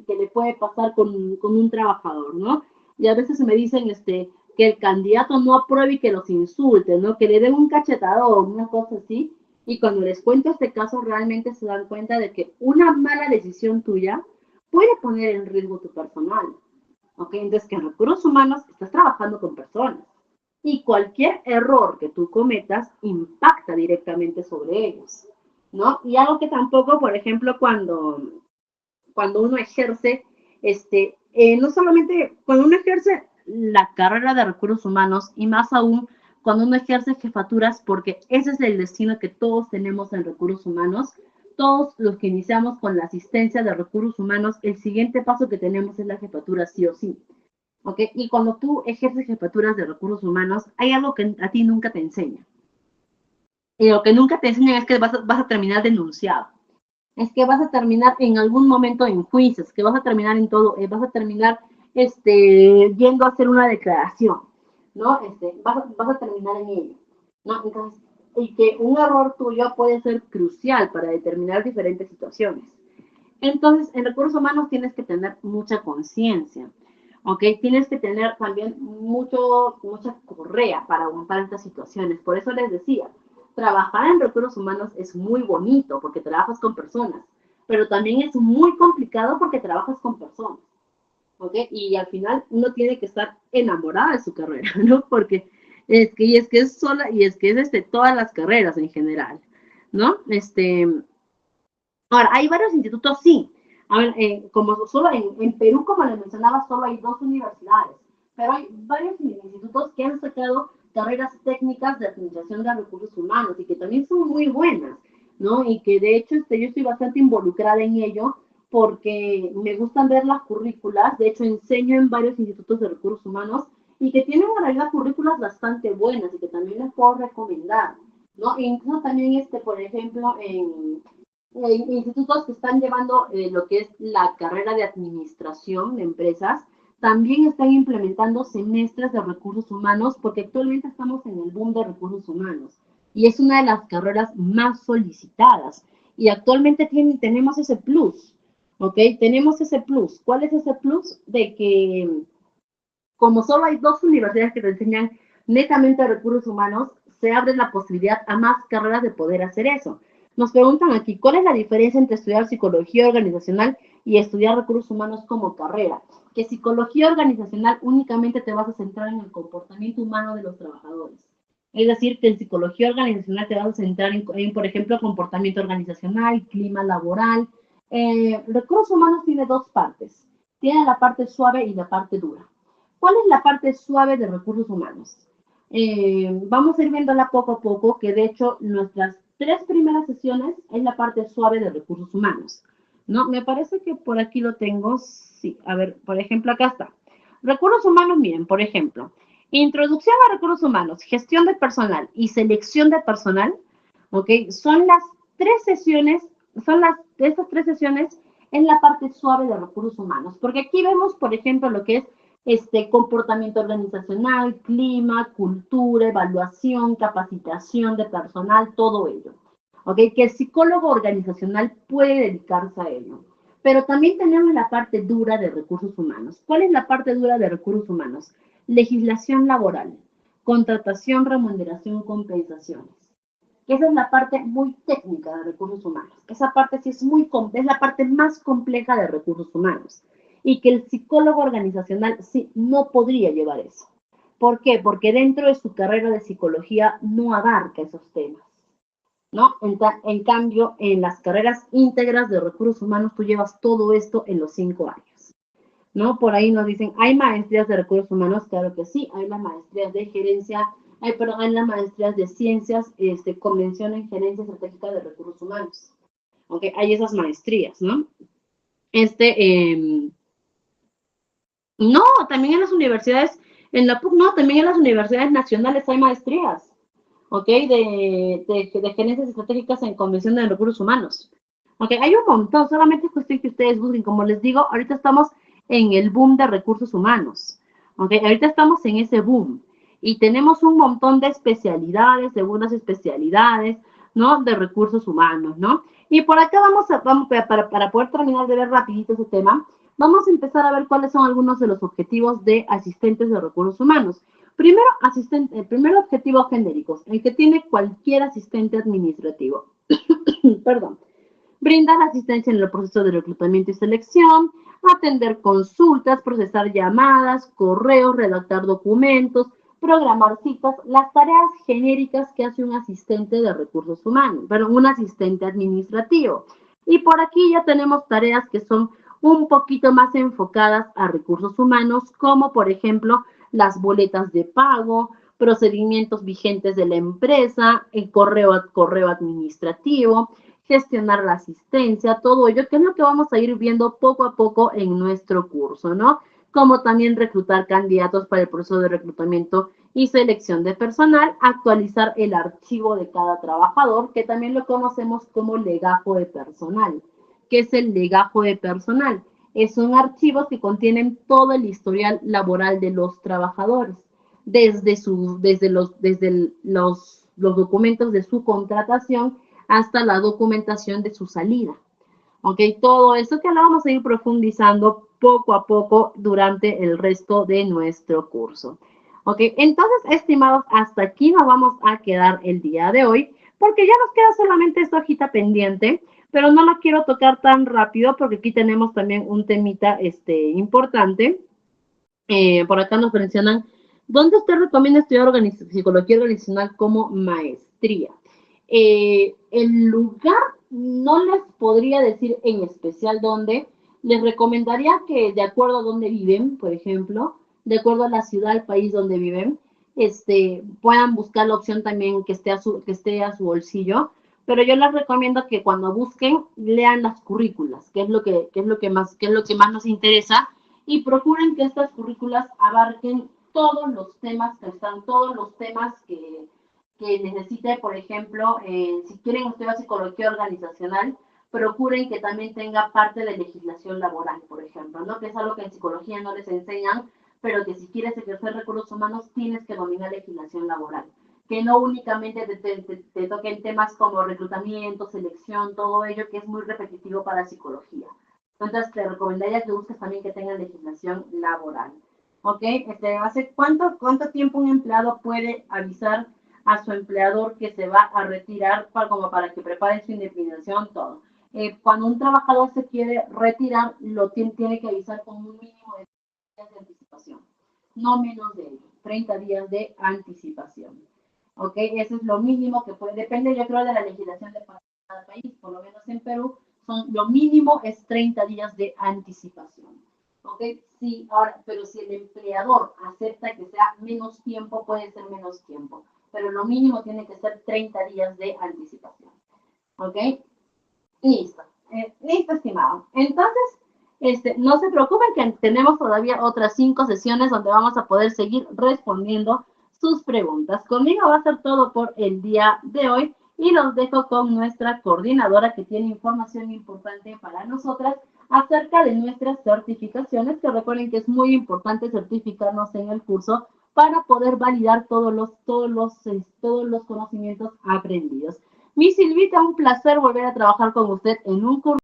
que le puede pasar con un trabajador, ¿no? Y a veces me dicen que el candidato no apruebe y que los insulte, ¿no? Que le den un cachetadón, una cosa así. Y cuando les cuento este caso, realmente se dan cuenta de que una mala decisión tuya puede poner en riesgo tu personal. ¿Ok? Entonces, que en recursos humanos estás trabajando con personas y cualquier error que tú cometas impacta directamente sobre ellos, ¿no? Y algo que tampoco, por ejemplo, cuando uno ejerce, no solamente cuando uno ejerce la carrera de recursos humanos y más aún cuando uno ejerce jefaturas, porque ese es el destino que todos tenemos en recursos humanos, todos los que iniciamos con la asistencia de recursos humanos, el siguiente paso que tenemos es la jefatura sí o sí. ¿Ok? Y cuando tú ejerces jefaturas de recursos humanos, hay algo que a ti nunca te enseña. Y lo que nunca te enseñan es que vas a terminar denunciado. Es que vas a terminar en algún momento en juicios, que vas a terminar en todo, vas a terminar yendo a hacer una declaración, ¿no? Vas a terminar en ello, ¿no? Entonces, y que un error tuyo puede ser crucial para determinar diferentes situaciones. Entonces, en recursos humanos tienes que tener mucha conciencia, ¿ok? Tienes que tener también mucha correa para aguantar estas situaciones. Por eso les decía, trabajar en recursos humanos es muy bonito porque trabajas con personas, pero también es muy complicado porque trabajas con personas, ¿ok? Y al final uno tiene que estar enamorada de su carrera, ¿no? Porque es que es sola, y es que es todas las carreras en general, ¿no? Ahora, hay varios institutos, sí. A ver, como solo en Perú, como les mencionaba, solo hay 2 universidades, pero hay varios institutos que han sacado carreras técnicas de administración de recursos humanos y que también son muy buenas, ¿no? Y que de hecho yo estoy bastante involucrada en ello porque me gustan ver las currículas, de hecho enseño en varios institutos de recursos humanos y que tienen una realidad currículas bastante buenas y que también les puedo recomendar, ¿no? E incluso también, por ejemplo, institutos que están llevando lo que es la carrera de administración de empresas, también están implementando semestres de recursos humanos porque actualmente estamos en el boom de recursos humanos y es una de las carreras más solicitadas y actualmente tenemos ese plus, ¿ok? Tenemos ese plus. ¿Cuál es ese plus? De que como solo hay 2 universidades que te enseñan netamente recursos humanos, se abre la posibilidad a más carreras de poder hacer eso. Nos preguntan aquí, ¿cuál es la diferencia entre estudiar psicología organizacional y estudiar recursos humanos como carrera? Que psicología organizacional únicamente te vas a centrar en el comportamiento humano de los trabajadores. Es decir, que en psicología organizacional te vas a centrar por ejemplo, comportamiento organizacional, clima laboral. Recursos humanos tiene 2 partes. Tiene la parte suave y la parte dura. ¿Cuál es la parte suave de recursos humanos? Vamos a ir viéndola poco a poco, que de hecho nuestras 3 primeras sesiones es la parte suave de recursos humanos, ¿no? Me parece que por aquí lo tengo, sí, a ver, por ejemplo, acá está. Recursos humanos, miren, por ejemplo, introducción a recursos humanos, gestión de personal y selección de personal, ¿ok? Son las tres sesiones, estas tres sesiones en la parte suave de recursos humanos, porque aquí vemos, por ejemplo, lo que es comportamiento organizacional, clima, cultura, evaluación, capacitación de personal, todo ello. ¿Ok? Que el psicólogo organizacional puede dedicarse a ello. Pero también tenemos la parte dura de recursos humanos. ¿Cuál es la parte dura de recursos humanos? Legislación laboral, contratación, remuneración, compensaciones. Esa es la parte muy técnica de recursos humanos. Esa parte sí es la parte más compleja de recursos humanos. Y que el psicólogo organizacional sí no podría llevar eso. ¿Por qué? Porque dentro de su carrera de psicología no abarca esos temas, ¿no? En cambio, en las carreras íntegras de recursos humanos, tú llevas todo esto en los 5 años, ¿no? Por ahí nos dicen, ¿hay maestrías de recursos humanos? Claro que sí, hay las maestrías de gerencia, hay las maestrías de ciencias, convención en gerencia estratégica de recursos humanos. ¿Ok? Hay esas maestrías, ¿no? No, también en las universidades, en la PUC, no, también en las universidades nacionales hay maestrías, ¿ok? De gerencias estratégicas en convención de recursos humanos. Ok, hay un montón, solamente es cuestión que ustedes busquen. Como les digo, ahorita estamos en el boom de recursos humanos. Ok, ahorita estamos en ese boom. Y tenemos un montón de especialidades, segundas especialidades, ¿no? De recursos humanos, ¿no? Y por acá para poder terminar de ver rapidito ese tema, vamos a empezar a ver cuáles son algunos de los objetivos de asistentes de recursos humanos. Primero, el primer objetivo genérico, el que tiene cualquier asistente administrativo. Perdón. Brindar asistencia en el proceso de reclutamiento y selección, atender consultas, procesar llamadas, correos, redactar documentos, programar citas, las tareas genéricas que hace un asistente de recursos humanos, perdón, un asistente administrativo. Y por aquí ya tenemos tareas que son un poquito más enfocadas a recursos humanos, como por ejemplo las boletas de pago, procedimientos vigentes de la empresa, el correo administrativo, gestionar la asistencia, todo ello, que es lo que vamos a ir viendo poco a poco en nuestro curso, ¿no? Como también reclutar candidatos para el proceso de reclutamiento y selección de personal, actualizar el archivo de cada trabajador, que también lo conocemos como legajo de personal. ¿Qué es el legajo de personal? Son archivos que contienen todo el historial laboral de los trabajadores, desde los documentos de su contratación hasta la documentación de su salida. ¿Ok? Todo eso que lo vamos a ir profundizando poco a poco durante el resto de nuestro curso. ¿Ok? Entonces, estimados, hasta aquí nos vamos a quedar el día de hoy, porque ya nos queda solamente esta hojita pendiente, pero no la quiero tocar tan rápido porque aquí tenemos también un temita importante. Por acá nos mencionan, ¿dónde usted recomienda estudiar psicología organizacional como maestría? El lugar no les podría decir en especial dónde. Les recomendaría que de acuerdo a dónde viven, por ejemplo, de acuerdo a la ciudad, el país donde viven, puedan buscar la opción también que esté a su bolsillo. Pero yo les recomiendo que cuando busquen, lean las currículas, que es lo que más nos interesa, y procuren que estas currículas abarquen todos los temas que necesite, por ejemplo, si quieren estudiar psicología organizacional, procuren que también tenga parte de legislación laboral, por ejemplo, ¿no? Que es algo que en psicología no les enseñan, pero que si quieres ejercer recursos humanos tienes que dominar legislación laboral. Que no únicamente te toquen temas como reclutamiento, selección, todo ello que es muy repetitivo para psicología. Entonces, te recomendaría que busques también que tengan legislación laboral. ¿Ok? ¿Hace cuánto tiempo un empleado puede avisar a su empleador que se va a retirar como para que prepare su indemnización, todo? Cuando un trabajador se quiere retirar, lo tiene que avisar con un mínimo de 30 días de anticipación. No menos de 30 días de anticipación. ¿Ok? Eso es lo mínimo que puede, depende yo creo de la legislación de cada país, por lo menos en Perú, lo mínimo es 30 días de anticipación. ¿Ok? Sí, ahora, pero si el empleador acepta que sea menos tiempo, puede ser menos tiempo, pero lo mínimo tiene que ser 30 días de anticipación. ¿Ok? Listo. Listo, estimado. Entonces, no se preocupen que tenemos todavía otras 5 sesiones donde vamos a poder seguir respondiendo sus preguntas. Conmigo va a ser todo por el día de hoy y los dejo con nuestra coordinadora que tiene información importante para nosotras acerca de nuestras certificaciones, que recuerden que es muy importante certificarnos en el curso para poder validar todos los conocimientos aprendidos. Mi Silvita, un placer volver a trabajar con usted en un curso.